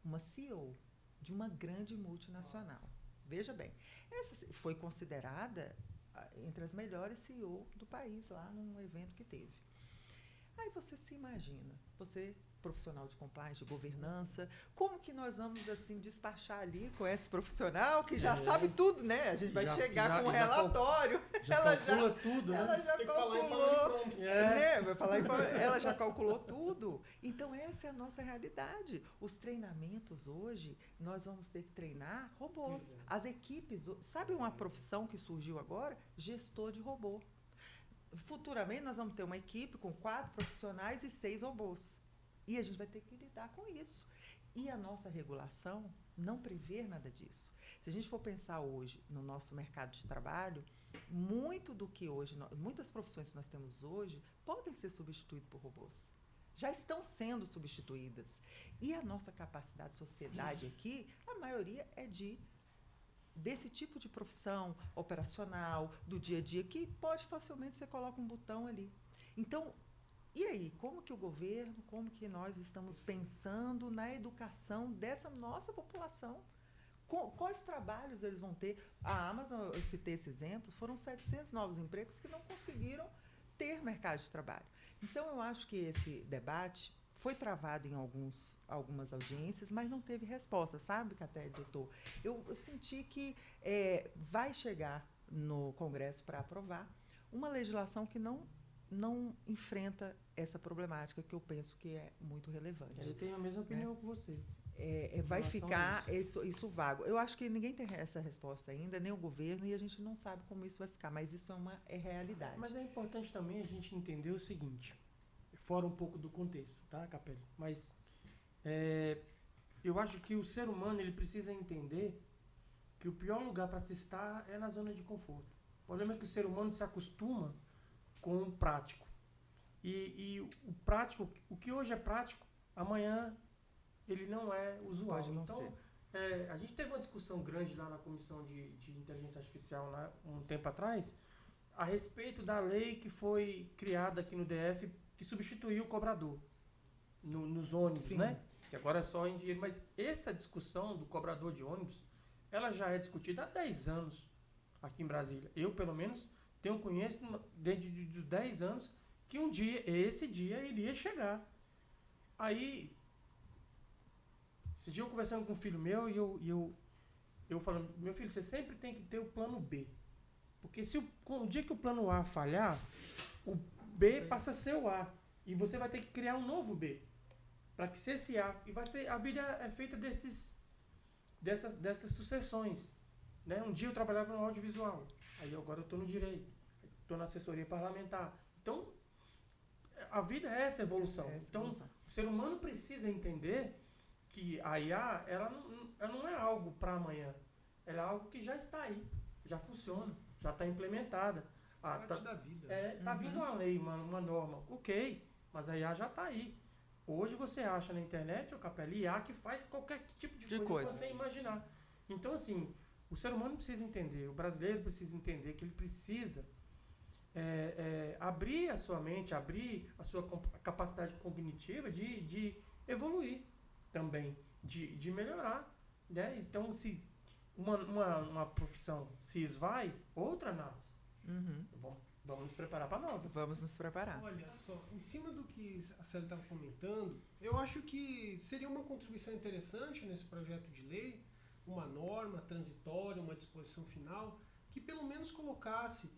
uma CEO de uma grande multinacional. Veja bem, essa foi considerada entre as melhores CEO do país lá num evento que teve. Aí você se imagina, você profissional de compliance, de governança, como que nós vamos assim despachar ali com esse profissional que já sabe tudo, né? A gente vai chegar com um relatório. Ela calcula tudo, né? Ela já Tem que calculou, falar em forma de pronto. né? Vai falar ela já calculou tudo. Então, essa é a nossa realidade. Os treinamentos hoje, nós vamos ter que treinar robôs. As equipes, sabe uma profissão que surgiu agora? Gestor de robô. Futuramente, nós vamos ter uma equipe com 4 profissionais e 6 robôs. E a gente vai ter que lidar com isso. E a nossa regulação não prevê nada disso. Se a gente for pensar hoje no nosso mercado de trabalho, muito do que hoje, muitas profissões que nós temos hoje podem ser substituídas por robôs. já estão sendo substituídas. E a nossa capacidade de sociedade aqui, a maioria é desse tipo de profissão operacional, do dia a dia, que pode facilmente você coloca um botão ali. Então, e aí, como que o governo, como que nós estamos pensando na educação dessa nossa população? Quais trabalhos eles vão ter? A Amazon, eu citei esse exemplo, foram 700 novos empregos que não conseguiram ter mercado de trabalho. Então, eu acho que esse debate foi travado em algumas audiências, mas não teve resposta, sabe, Caté, doutor? Eu senti que vai chegar no Congresso para aprovar uma legislação que não enfrenta essa problemática, que eu penso que é muito relevante. Eu tenho a mesma opinião que você. Vai ficar isso vago. Eu acho que ninguém tem essa resposta ainda, nem o governo, e a gente não sabe como isso vai ficar, mas isso é realidade. Mas é importante também a gente entender o seguinte, fora um pouco do contexto, tá, Capelli? Mas eu acho que o ser humano ele precisa entender que o pior lugar para se estar é na zona de conforto. O problema é que o ser humano se acostuma com o prático. E o prático, o que hoje é prático, amanhã ele não é usual. Pode não então, ser. a gente teve uma discussão grande lá na Comissão de Inteligência Artificial, né, um tempo atrás, a respeito da lei que foi criada aqui no DF, que substituiu o cobrador nos ônibus, Sim. né? Que agora é só em dinheiro. Mas essa discussão do cobrador de ônibus, ela já é discutida há 10 anos aqui em Brasília. Eu, pelo menos, tenho conhecimento dentro dos 10 anos que esse dia iria chegar. Aí, esse dia eu conversando com um filho meu e eu falando, meu filho, você sempre tem que ter o plano B. Porque se o dia que o plano A falhar, o B passa a ser o A. E você vai ter que criar um novo B. Para que se esse A... a vida é feita dessas sucessões. Né? Um dia eu trabalhava no audiovisual. Aí agora eu estou no direito. Estou na assessoria parlamentar. Então, a vida é essa evolução. Então, o ser humano precisa entender que a IA, ela não é algo para amanhã. Ela é algo que já está aí. Já funciona. Já está implementada. Parte da vida. Tá vindo uma lei, uma norma. Ok, mas a IA já está aí. Hoje você acha na internet, o Capelli, IA que faz qualquer tipo de coisa que você imaginar. Então, assim, o ser humano precisa entender, o brasileiro precisa entender que ele precisa abrir a sua mente, abrir a sua capacidade cognitiva de evoluir também, de melhorar. Né? Então, se uma profissão se esvai, outra nasce. Uhum. Vamos nos preparar para nova. Vamos nos preparar. Olha só, em cima do que a Célia estava comentando, eu acho que seria uma contribuição interessante nesse projeto de lei, uma norma transitória, uma disposição final, que pelo menos colocasse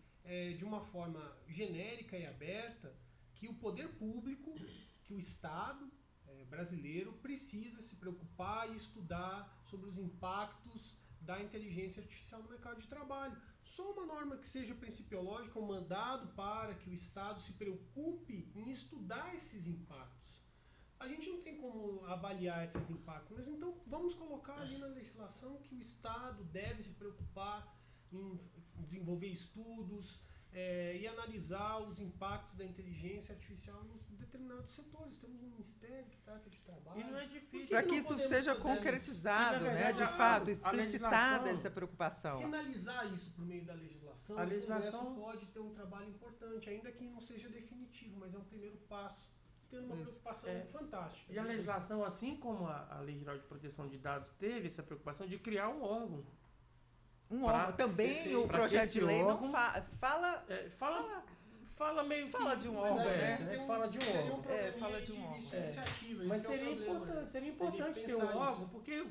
de uma forma genérica e aberta que o poder público, que o Estado brasileiro precisa se preocupar e estudar sobre os impactos da inteligência artificial no mercado de trabalho. Só uma norma que seja principiológica, um mandado para que o Estado se preocupe em estudar esses impactos. A gente não tem como avaliar esses impactos, mas então vamos colocar ali na legislação que o Estado deve se preocupar em desenvolver estudos e analisar os impactos da inteligência artificial nos determinados setores. Temos um ministério que trata de trabalho. E não é difícil. Para que isso seja concretizado, né, de fato, explicitada essa preocupação. Sinalizar isso por meio da legislação, a legislação o Congresso pode ter um trabalho importante, ainda que não seja definitivo, mas é um primeiro passo, tendo uma preocupação fantástica. E a legislação, assim como a Lei Geral de Proteção de Dados teve essa preocupação de criar um órgão. Também o projeto de lei não fala meio que... Fala de um órgão, fala de um órgão. Fala de um órgão. Mas seria importante ter um órgão, porque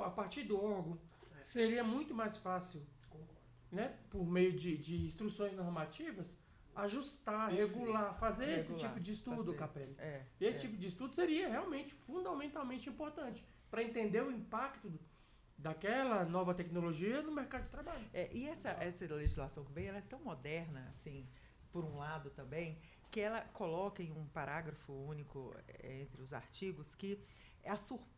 a partir do órgão seria muito mais fácil, né, por meio de instruções normativas, ajustar, regular, fazer esse tipo de estudo, Capelli. Esse tipo de estudo seria realmente fundamentalmente importante para entender o impacto daquela nova tecnologia no mercado de trabalho. E essa legislação que veio, ela é tão moderna, assim, por um lado também, que ela coloca em um parágrafo único entre os artigos que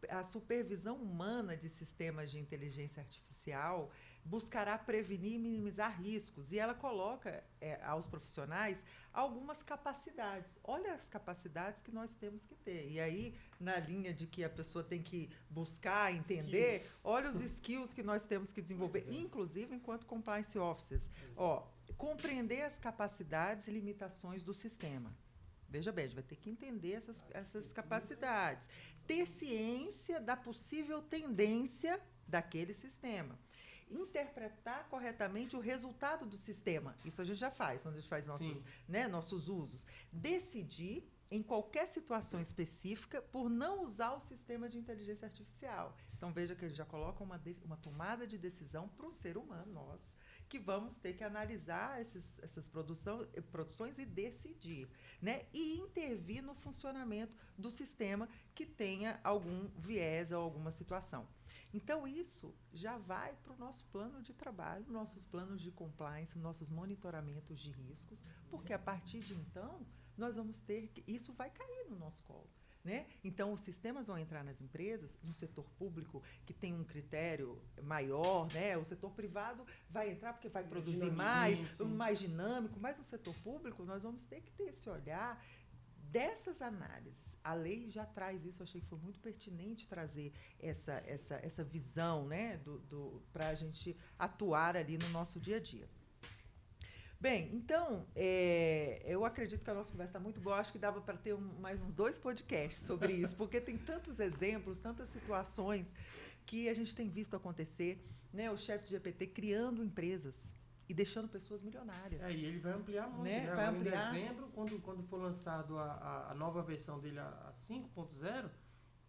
a supervisão humana de sistemas de inteligência artificial buscará prevenir e minimizar riscos. E ela coloca aos profissionais algumas capacidades. Olha as capacidades que nós temos que ter. E aí, na linha de que a pessoa tem que buscar, entender, olha os skills que nós temos que desenvolver, inclusive enquanto compliance officers. Compreender as capacidades e limitações do sistema. Veja bem, a gente vai ter que entender essas capacidades. Ter ciência da possível tendência daquele sistema. Interpretar corretamente o resultado do sistema. Isso a gente já faz, quando a gente faz nossos usos. Decidir, em qualquer situação específica, por não usar o sistema de inteligência artificial. Então, veja que a gente já coloca uma tomada de decisão para o ser humano, nós, que vamos ter que analisar essas produções e decidir, né? E intervir no funcionamento do sistema que tenha algum viés ou alguma situação. Então, isso já vai para o nosso plano de trabalho, nossos planos de compliance, nossos monitoramentos de riscos, porque a partir de então, nós vamos ter que... Isso vai cair no nosso colo. Né? Então, os sistemas vão entrar nas empresas, no setor público, que tem um critério maior, né? O setor privado vai entrar porque vai produzir mais dinâmico, mas no setor público nós vamos ter que ter esse olhar dessas análises. A lei já traz isso, eu achei que foi muito pertinente trazer essa visão, né? para a gente atuar ali no nosso dia a dia. Bem, então, eu acredito que a nossa conversa está muito boa. Acho que dava para ter mais uns 2 podcasts sobre isso, porque tem tantos exemplos, tantas situações que a gente tem visto acontecer, né? O ChatGPT criando empresas e deixando pessoas milionárias. E ele vai ampliar muito, né? Vai ampliar. Em dezembro, quando for lançado a nova versão dele, a 5.0,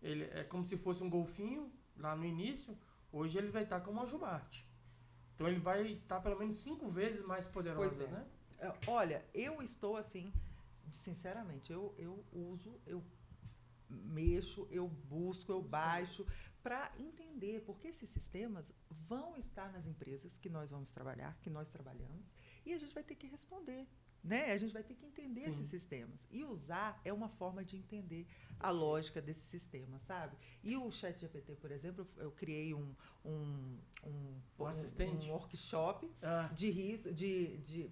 ele é como se fosse um golfinho lá no início. Hoje ele vai estar como uma jumarte. Então, ele vai estar pelo menos 5 vezes mais poderoso, né? Olha, eu estou assim, sinceramente, eu uso, eu mexo, eu busco, eu baixo, para entender, porque esses sistemas vão estar nas empresas que nós vamos trabalhar, que nós trabalhamos, e a gente vai ter que responder. Né? A gente vai ter que entender esses sistemas. E usar é uma forma de entender a lógica desse sistema, sabe? E o ChatGPT, por exemplo, eu criei um workshop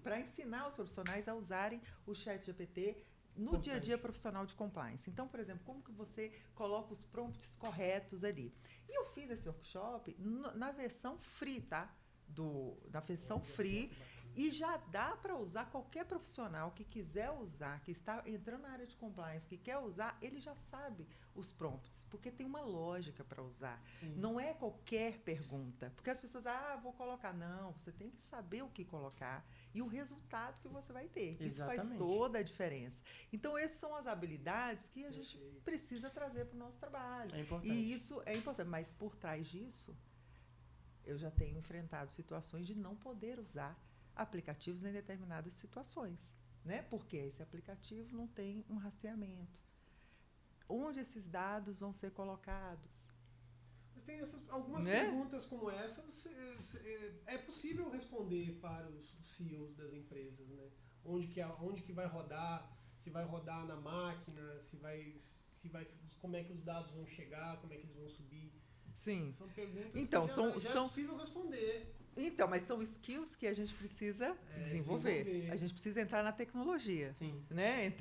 para ensinar os profissionais a usarem o ChatGPT no dia a dia profissional de compliance. Então, por exemplo, como que você coloca os prompts corretos ali? E eu fiz esse workshop na versão free, tá? Da versão free. E já dá para usar, qualquer profissional que quiser usar, que está entrando na área de compliance, que quer usar, ele já sabe os prompts, porque tem uma lógica para usar. Sim. Não é qualquer pergunta. Porque as pessoas, vou colocar. Não, você tem que saber o que colocar e o resultado que você vai ter. Exatamente. Isso faz toda a diferença. Então, essas são as habilidades que a gente precisa trazer para o nosso trabalho. É importante. E isso é importante. Mas, por trás disso, eu já tenho enfrentado situações de não poder usar aplicativos em determinadas situações, né? Porque esse aplicativo não tem um rastreamento. Onde esses dados vão ser colocados? Mas tem algumas perguntas como essa, é possível responder para os CEOs das empresas, né? Onde que vai rodar, se vai rodar na máquina, como é que os dados vão chegar, como é que eles vão subir. Sim. São perguntas então, que já é possível responder. Então, mas são skills que a gente precisa desenvolver. A gente precisa entrar na tecnologia. Sim. Né?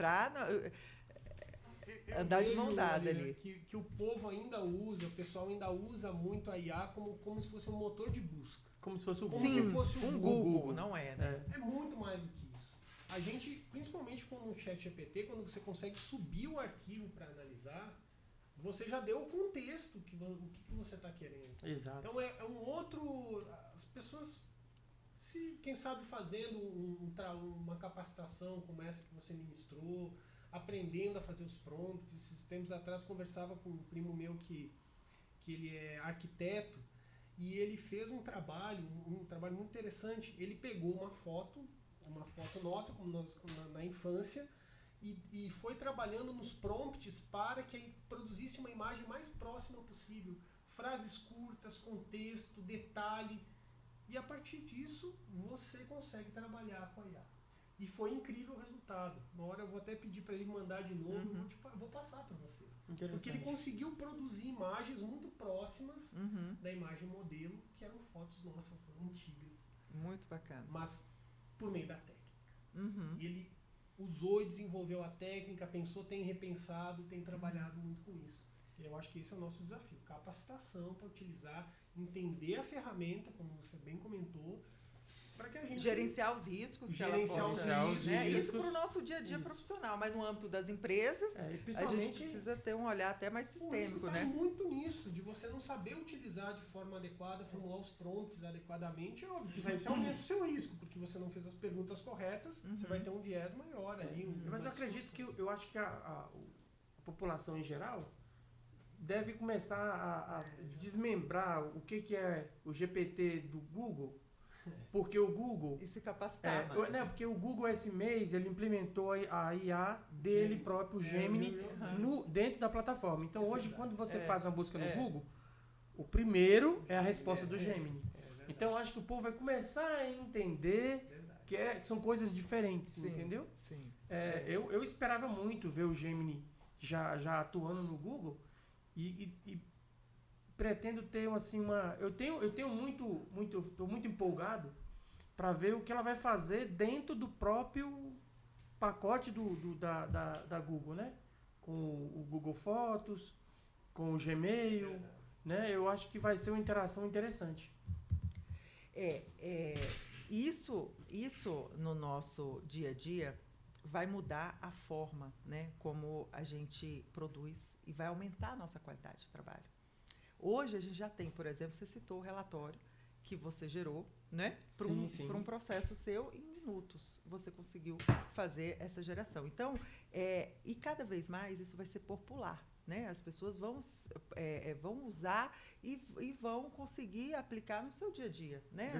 Andar de mão dada ali. Que o povo ainda usa, o pessoal ainda usa muito a IA como se fosse um motor de busca. Como se fosse um Google. Não é, né? É muito mais do que isso. A gente, principalmente com o ChatGPT, quando você consegue subir o arquivo para analisar, você já deu o contexto, o que você está querendo. Exato. Então, é um outro... As pessoas, quem sabe fazendo uma capacitação como essa que você ministrou, aprendendo a fazer os prompts. Esses tempos atrás, conversava com um primo meu que ele é arquiteto, e ele fez um trabalho muito interessante. Ele pegou uma foto nossa, como nós na infância, e foi trabalhando nos prompts para que produzisse uma imagem mais próxima possível. Frases curtas, contexto, detalhe. E a partir disso, você consegue trabalhar com a IA. E foi incrível o resultado. Uma hora eu vou até pedir para ele mandar de novo, eu vou passar para vocês. Porque ele Interessante. conseguiu produzir imagens muito próximas Uhum. da imagem modelo, que eram fotos nossas antigas, Muito bacana. mas por meio da técnica. Uhum. E ele usou e desenvolveu a técnica, pensou, tem repensado, tem trabalhado muito com isso. E eu acho que esse é o nosso desafio. Capacitação para utilizar, entender a ferramenta, como você bem comentou, para que a gente... Gerenciar os riscos que Gerenciar ela os possa, riscos. né? Isso riscos. para o nosso dia a dia Isso. profissional, mas no âmbito das empresas, E a gente principalmente precisa ter um olhar até mais O risco sistêmico, está né? muito nisso, de você não saber utilizar de forma adequada, formular os prompts adequadamente. É óbvio que você aumenta o seu risco, porque você não fez as perguntas corretas, você vai ter um viés maior ali. Mas eu acredito que eu acho que a população em geral deve começar a desmembrar o que é o GPT do Google, porque o Google E se capacitar, porque o Google esse mês ele implementou a IA dele próprio, o Gemini, dentro da plataforma. Então hoje quando você faz uma busca no Google, o primeiro é a resposta do Gemini. Então eu acho que o povo vai começar a entender que são coisas diferentes, Sim, entendeu? Sim. Eu esperava muito ver o Gemini já atuando no Google e pretendo ter assim eu tenho estou muito empolgado para ver o que ela vai fazer dentro do próprio pacote da Google, né? Com o Google Fotos, com o Gmail, né? Eu acho que vai ser uma interação interessante. Isso no nosso dia a dia vai mudar a forma, né, como a gente produz e vai aumentar a nossa qualidade de trabalho. Hoje a gente já tem, por exemplo, você citou o relatório que você gerou, né, para um processo seu em minutos. Você conseguiu fazer essa geração. Então, e cada vez mais isso vai ser popular. Né? As pessoas vão usar e vão conseguir aplicar no seu dia a dia, né?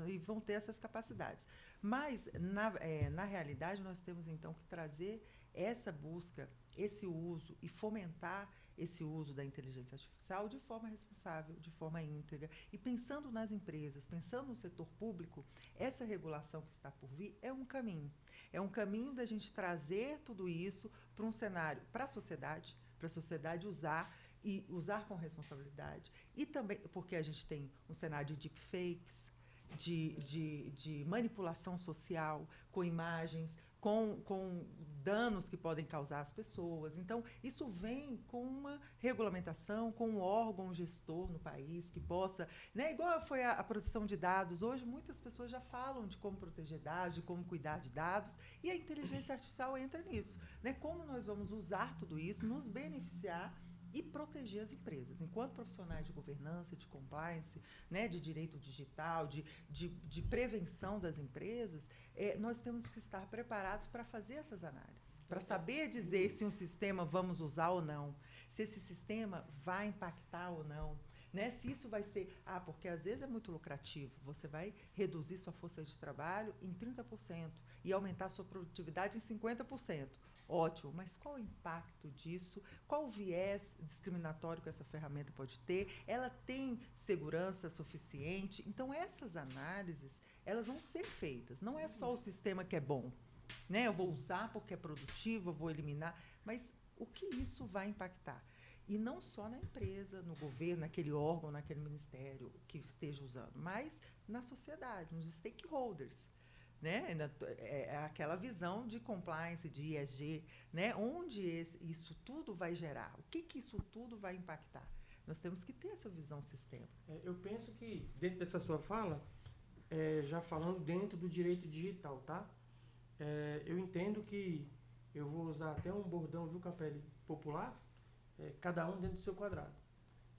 E vão ter essas capacidades. Mas, na realidade, nós temos, então, que trazer essa busca, esse uso e fomentar esse uso da inteligência artificial de forma responsável, de forma íntegra. E pensando nas empresas, pensando no setor público, essa regulação que está por vir é um caminho. É um caminho da gente trazer tudo isso para um cenário, para a sociedade usar e usar com responsabilidade. E também porque a gente tem um cenário de deepfakes, de manipulação social, com imagens, com danos que podem causar às pessoas. Então, isso vem com uma regulamentação, com um órgão gestor no país que possa... Né, igual foi a proteção de dados. Hoje, muitas pessoas já falam de como proteger dados, de como cuidar de dados, e a inteligência artificial entra nisso. Né? Como nós vamos usar tudo isso, nos beneficiar e proteger as empresas. Enquanto profissionais de governança, de compliance, né, de direito digital, de prevenção das empresas, nós temos que estar preparados para fazer essas análises, para saber dizer se um sistema vamos usar ou não, se esse sistema vai impactar ou não, né? Se isso vai ser... porque às vezes é muito lucrativo, você vai reduzir sua força de trabalho em 30% e aumentar sua produtividade em 50%. Ótimo, mas qual o impacto disso? Qual o viés discriminatório que essa ferramenta pode ter? Ela tem segurança suficiente? Então, essas análises, elas vão ser feitas. Não é só o sistema que é bom, né? Eu vou usar porque é produtivo, eu vou eliminar, mas o que isso vai impactar? E não só na empresa, no governo, naquele órgão, naquele ministério que esteja usando, mas na sociedade, nos stakeholders. Né? Aquela visão de compliance, de ESG, né? Onde isso tudo vai gerar, o que isso tudo vai impactar. Nós temos que ter essa visão sistêmica. Eu penso que, dentro dessa sua fala, já falando dentro do direito digital, tá? Eu entendo que, eu vou usar até um bordão, viu, Capelli, popular, cada um dentro do seu quadrado.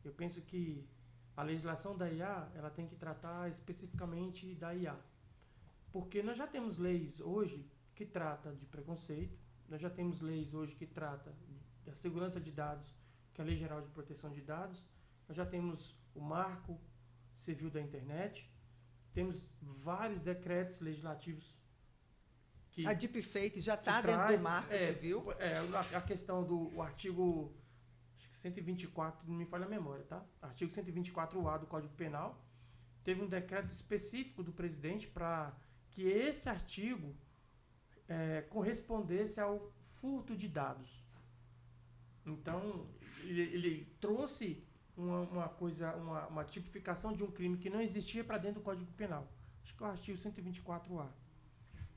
Eu penso que a legislação da IA, ela tem que tratar especificamente da IA. Porque nós já temos leis hoje que tratam de preconceito, nós já temos leis hoje que tratam da segurança de dados, que é a Lei Geral de Proteção de Dados, nós já temos o Marco Civil da Internet, temos vários decretos legislativos que... A deepfake já está dentro do Marco Civil? A questão do artigo 124, não me falha a memória, tá? Artigo 124A do Código Penal, teve um decreto específico do presidente para... que esse artigo correspondesse ao furto de dados. Então, ele trouxe uma tipificação de um crime que não existia para dentro do Código Penal. Acho que é o artigo 124A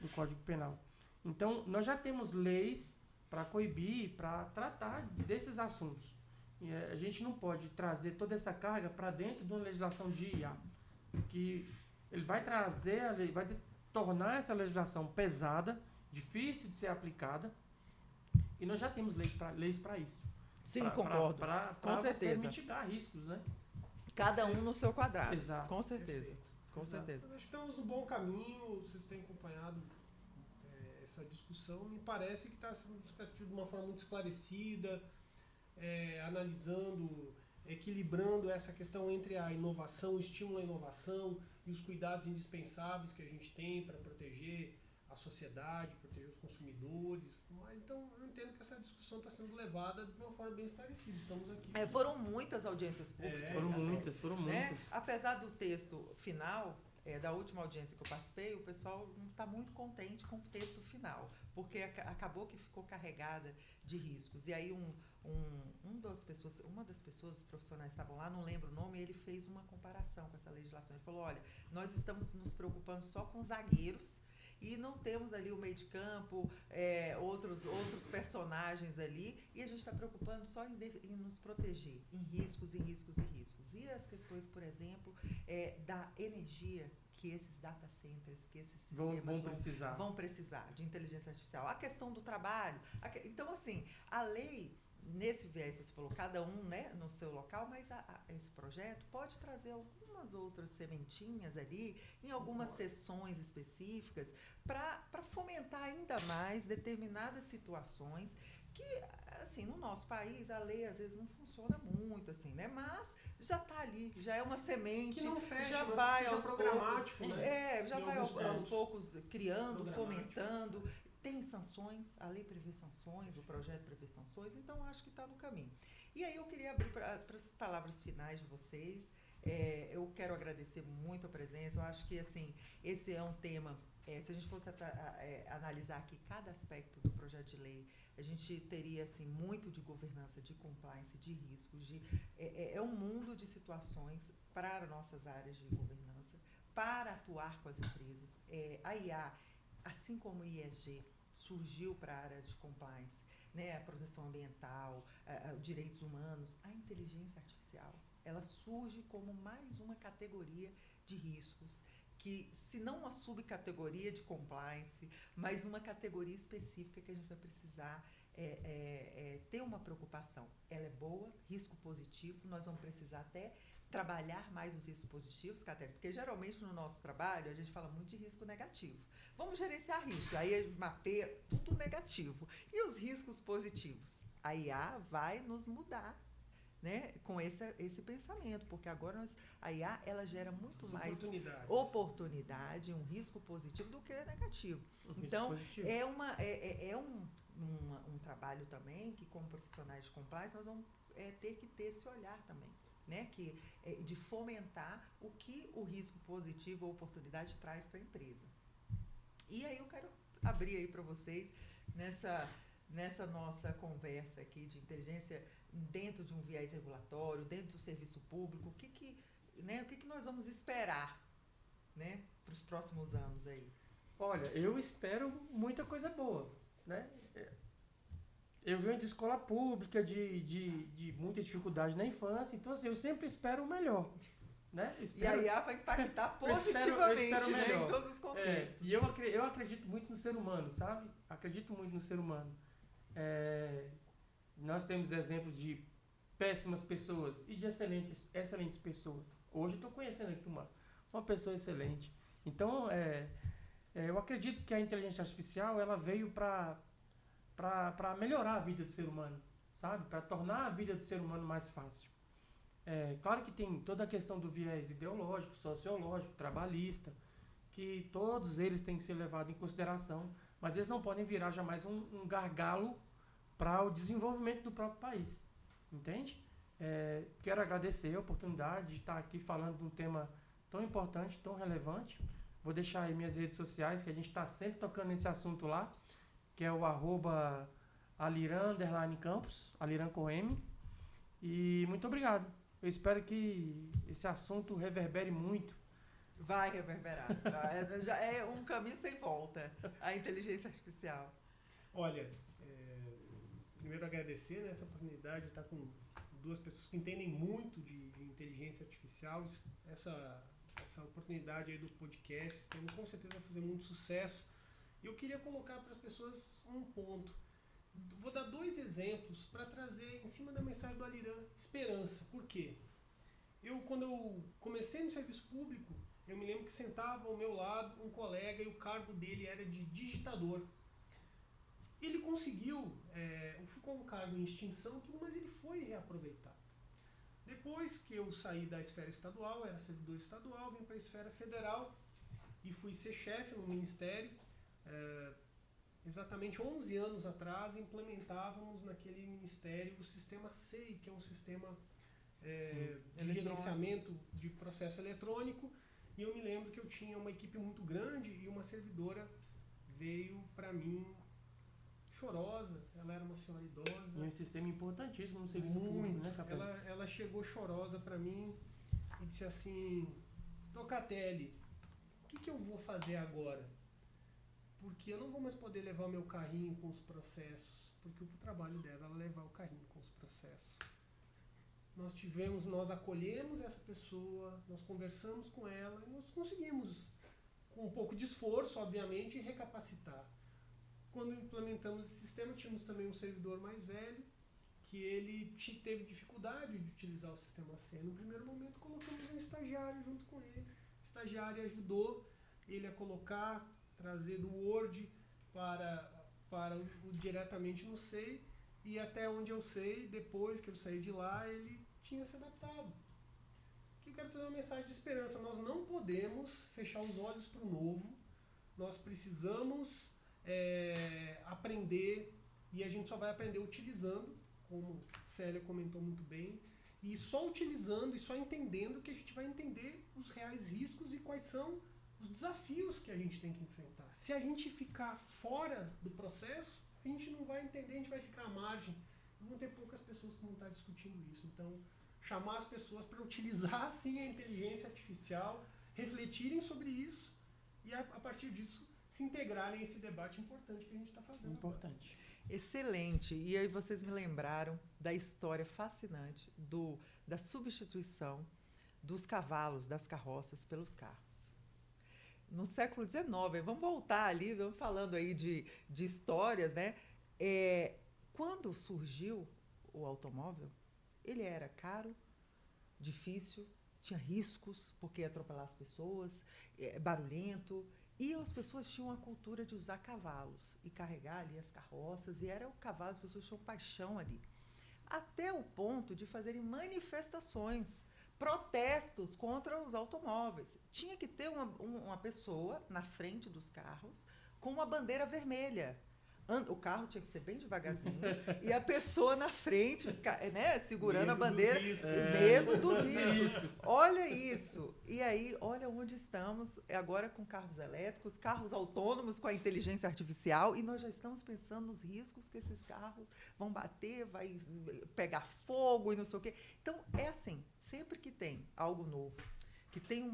do Código Penal. Então, nós já temos leis para coibir, para tratar desses assuntos. E a gente não pode trazer toda essa carga para dentro de uma legislação de IA, que ele vai tornar essa legislação pesada, difícil de ser aplicada, e nós já temos leis para isso. Sim, concordo. Para você certeza. mitigar riscos, né? Cada um no seu quadrado. Exato. Com certeza. Perfeito. Com Exato. certeza. Eu acho que estamos no bom caminho, vocês têm acompanhado essa discussão. Me parece que está sendo discutido de uma forma muito esclarecida, analisando, equilibrando essa questão entre a inovação, o estímulo à inovação e os cuidados indispensáveis que a gente tem para proteger a sociedade, proteger os consumidores. Mas então eu entendo que essa discussão está sendo levada de uma forma bem esclarecida. Estamos aqui. Foram muitas audiências públicas. Foram muitas. Apesar do texto final, da última audiência que eu participei, o pessoal não está muito contente com o texto final, porque acabou que ficou carregada de riscos. E aí uma das pessoas, os profissionais que estavam lá, não lembro o nome, ele fez uma comparação com essa legislação. Ele falou, olha, nós estamos nos preocupando só com zagueiros e não temos ali o meio de campo, outros personagens ali, e a gente está preocupando só em nos proteger, em riscos. E as questões, por exemplo, da energia que esses data centers, que esses sistemas vão precisar de inteligência artificial. A questão do trabalho. Então, assim, a lei, nesse viés, você falou, cada um, né, no seu local, mas esse projeto pode trazer algumas outras sementinhas ali, em algumas sessões específicas, para fomentar ainda mais determinadas situações que, assim, no nosso país, a lei às vezes não funciona muito, assim, né? Mas já está ali, já é uma semente, que não fecha, já mas vai que seja aos programático, poucos, né? já Em vai alguns aos casos. poucos criando, Programático. fomentando. Tem sanções, a lei prevê sanções, o projeto prevê sanções, então acho que está no caminho. E aí eu queria abrir para as palavras finais de vocês. Eu quero agradecer muito a presença. Eu acho que, assim, esse é um tema, se a gente fosse analisar aqui cada aspecto do projeto de lei, a gente teria, assim, muito de governança, de compliance, de riscos. É um mundo de situações para nossas áreas de governança, para atuar com as empresas. A IA, assim como o ISG, surgiu para a área de compliance, né, a proteção ambiental, direitos humanos, a inteligência artificial, ela surge como mais uma categoria de riscos, que, se não uma subcategoria de compliance, mas uma categoria específica que a gente vai precisar ter uma preocupação. Ela é boa, risco positivo, nós vamos precisar até trabalhar mais os riscos positivos, Caterina, porque geralmente no nosso trabalho a gente fala muito de risco negativo. Vamos gerenciar risco, aí mapeia tudo negativo. E os riscos positivos? A IA vai nos mudar, né, com esse pensamento, porque agora a IA ela gera muito mais oportunidade, um risco positivo do que negativo. Então, é um trabalho também que, como profissionais de compliance, nós vamos ter que ter esse olhar também, né, de fomentar o que o risco positivo ou oportunidade traz para a empresa. E aí eu quero abrir aí para vocês, nessa nossa conversa aqui de inteligência dentro de um viés regulatório, dentro do serviço público, o que nós vamos esperar, né, para os próximos anos aí? Olha, eu espero muita coisa boa, né? Eu venho de escola pública, de muita dificuldade na infância, então assim, eu sempre espero o melhor, né? E a IA vai impactar positivamente, né, em todos os contextos. E eu acredito muito no ser humano, sabe? Acredito muito no ser humano. Nós temos exemplos de péssimas pessoas e de excelentes pessoas. Hoje eu estou conhecendo aqui uma pessoa excelente. Então, eu acredito que a inteligência artificial ela veio para melhorar a vida do ser humano, sabe? Para tornar a vida do ser humano mais fácil. Claro que tem toda a questão do viés ideológico, sociológico, trabalhista, que todos eles têm que ser levados em consideração, mas eles não podem virar jamais um gargalo para o desenvolvimento do próprio país, entende? Quero agradecer a oportunidade de estar aqui falando de um tema tão importante, tão relevante, Vou deixar aí minhas redes sociais, que a gente está sempre tocando nesse assunto lá, que é o @Aliran_Campos, Aliran com M. E muito obrigado. Eu espero que esse assunto reverbere muito. Vai reverberar. Já é um caminho sem volta, a inteligência artificial. Olha, primeiro agradecer, né, essa oportunidade de estar com duas pessoas que entendem muito de inteligência artificial. Essa oportunidade aí do podcast, com certeza vai fazer muito sucesso. E eu queria colocar para as pessoas um ponto. Vou dar 2 exemplos para trazer em cima da mensagem do Aliran esperança. Por quê? Quando eu comecei no serviço público, eu me lembro que sentava ao meu lado um colega e o cargo dele era de digitador. Ele conseguiu, ficou um cargo em extinção, tudo, mas ele foi reaproveitado. Depois que eu saí da esfera estadual, era servidor estadual, vim para a esfera federal e fui ser chefe no ministério. Exatamente 11 anos atrás, implementávamos naquele ministério o sistema SEI, que é um sistema de gerenciamento de processo eletrônico. E eu me lembro que eu tinha uma equipe muito grande e uma servidora veio para mim chorosa. Ela era uma senhora idosa. E um sistema importantíssimo no serviço público, né, capitão? Ela chegou chorosa para mim e disse assim: Locatelli, o que eu vou fazer agora? Porque eu não vou mais poder levar o meu carrinho com os processos, porque o trabalho dela era levar o carrinho com os processos. Nós acolhemos essa pessoa, nós conversamos com ela e nós conseguimos, com um pouco de esforço, obviamente, recapacitar. Quando implementamos esse sistema, tínhamos também um servidor mais velho, que ele teve dificuldade de utilizar o sistema C. No primeiro momento, colocamos um estagiário junto com ele. O estagiário ajudou ele a colocar, trazer do Word para diretamente no SEI, e até onde eu sei, depois que eu saí de lá, ele tinha se adaptado. Aqui eu quero trazer uma mensagem de esperança. Nós não podemos fechar os olhos para o novo, nós precisamos aprender, e a gente só vai aprender utilizando, como Célia comentou muito bem, e só utilizando e só entendendo que a gente vai entender os reais riscos e quais são os desafios que a gente tem que enfrentar. Se a gente ficar fora do processo, a gente não vai entender, a gente vai ficar à margem. E vão ter poucas pessoas que vão estar discutindo isso. Então, chamar as pessoas para utilizar sim a inteligência artificial, refletirem sobre isso e a partir disso se integrarem a esse debate importante que a gente está fazendo. Importante. Agora. Excelente. E aí vocês me lembraram da história fascinante da substituição dos cavalos, das carroças, pelos carros. No século XIX, vamos voltar ali, vamos falando aí de histórias, né? Quando surgiu o automóvel, ele era caro, difícil, tinha riscos, porque ia atropelar as pessoas, barulhento, e as pessoas tinham a cultura de usar cavalos e carregar ali as carroças, e era o cavalo, as pessoas tinham paixão ali. Até o ponto de fazerem manifestações, protestos contra os automóveis. Tinha que ter uma pessoa na frente dos carros com uma bandeira vermelha. O carro tinha que ser bem devagarzinho e a pessoa na frente, né, segurando a bandeira. Medo dos riscos. Olha isso. E aí, olha onde estamos agora com carros elétricos, carros autônomos com a inteligência artificial, e nós já estamos pensando nos riscos que esses carros vão bater, vai pegar fogo e não sei o quê. Então, é assim, sempre que tem algo novo, que tem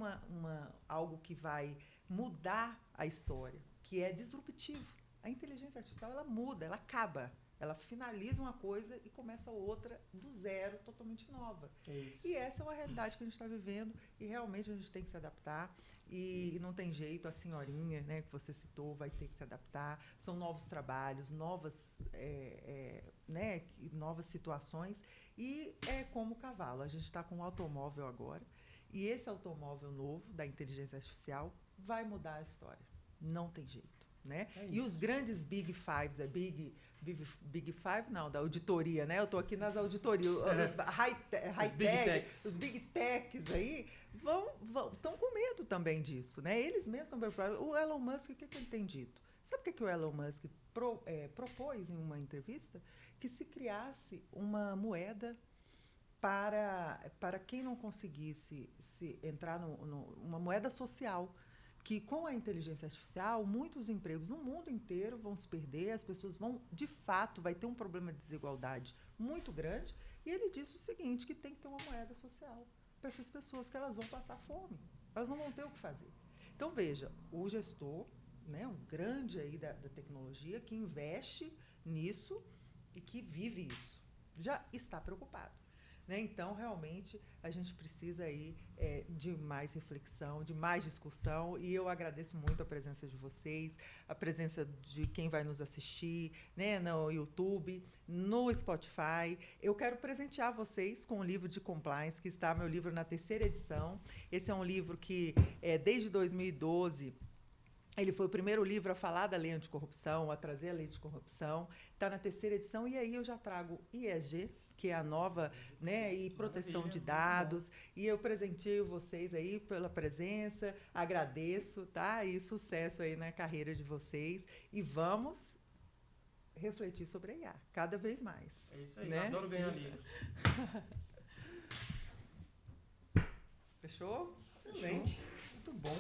algo que vai mudar a história, que é disruptivo, a inteligência artificial, ela muda, ela acaba. Ela finaliza uma coisa e começa outra do zero, totalmente nova. Isso. E essa é uma realidade que a gente está vivendo e realmente a gente tem que se adaptar. E não tem jeito, a senhorinha, né, que você citou, vai ter que se adaptar. São novos trabalhos, novas situações. E é como o cavalo. A gente está com um automóvel agora. E esse automóvel novo da inteligência artificial vai mudar a história. Não tem jeito. Né? E os grandes Big Fives, Big Five não, da auditoria, né? Eu estou aqui nas auditorias, os Big Techs aí estão com medo também disso, né? Eles mesmos estão preocupados. O Elon Musk, o que ele tem dito? Sabe o que o Elon Musk propôs em uma entrevista? Que se criasse uma moeda para quem não conseguisse entrar uma moeda social, que com a inteligência artificial, muitos empregos no mundo inteiro vão se perder, as pessoas vão, de fato, vai ter um problema de desigualdade muito grande. E ele disse o seguinte, que tem que ter uma moeda social para essas pessoas, que elas vão passar fome. Elas não vão ter o que fazer. Então, veja, o gestor, né, um grande aí da tecnologia, que investe nisso e que vive isso, já está preocupado. Né? Então, realmente, a gente precisa aí de mais reflexão, de mais discussão, e eu agradeço muito a presença de vocês, a presença de quem vai nos assistir, né, no YouTube, no Spotify. Eu quero presentear vocês com o livro de compliance, que está meu livro na 3ª edição. Esse é um livro que, desde 2012... ele foi o primeiro livro a falar da lei anticorrupção, a trazer a lei de corrupção. Está na 3ª edição, e aí eu já trago ESG, que é a nova, né, e proteção de dados. E eu presenteio vocês aí pela presença, agradeço, tá? E sucesso aí na carreira de vocês. E vamos refletir sobre a IA, cada vez mais. É isso aí, né? eu adoro ganhar livros. Fechou? Excelente. Muito bom.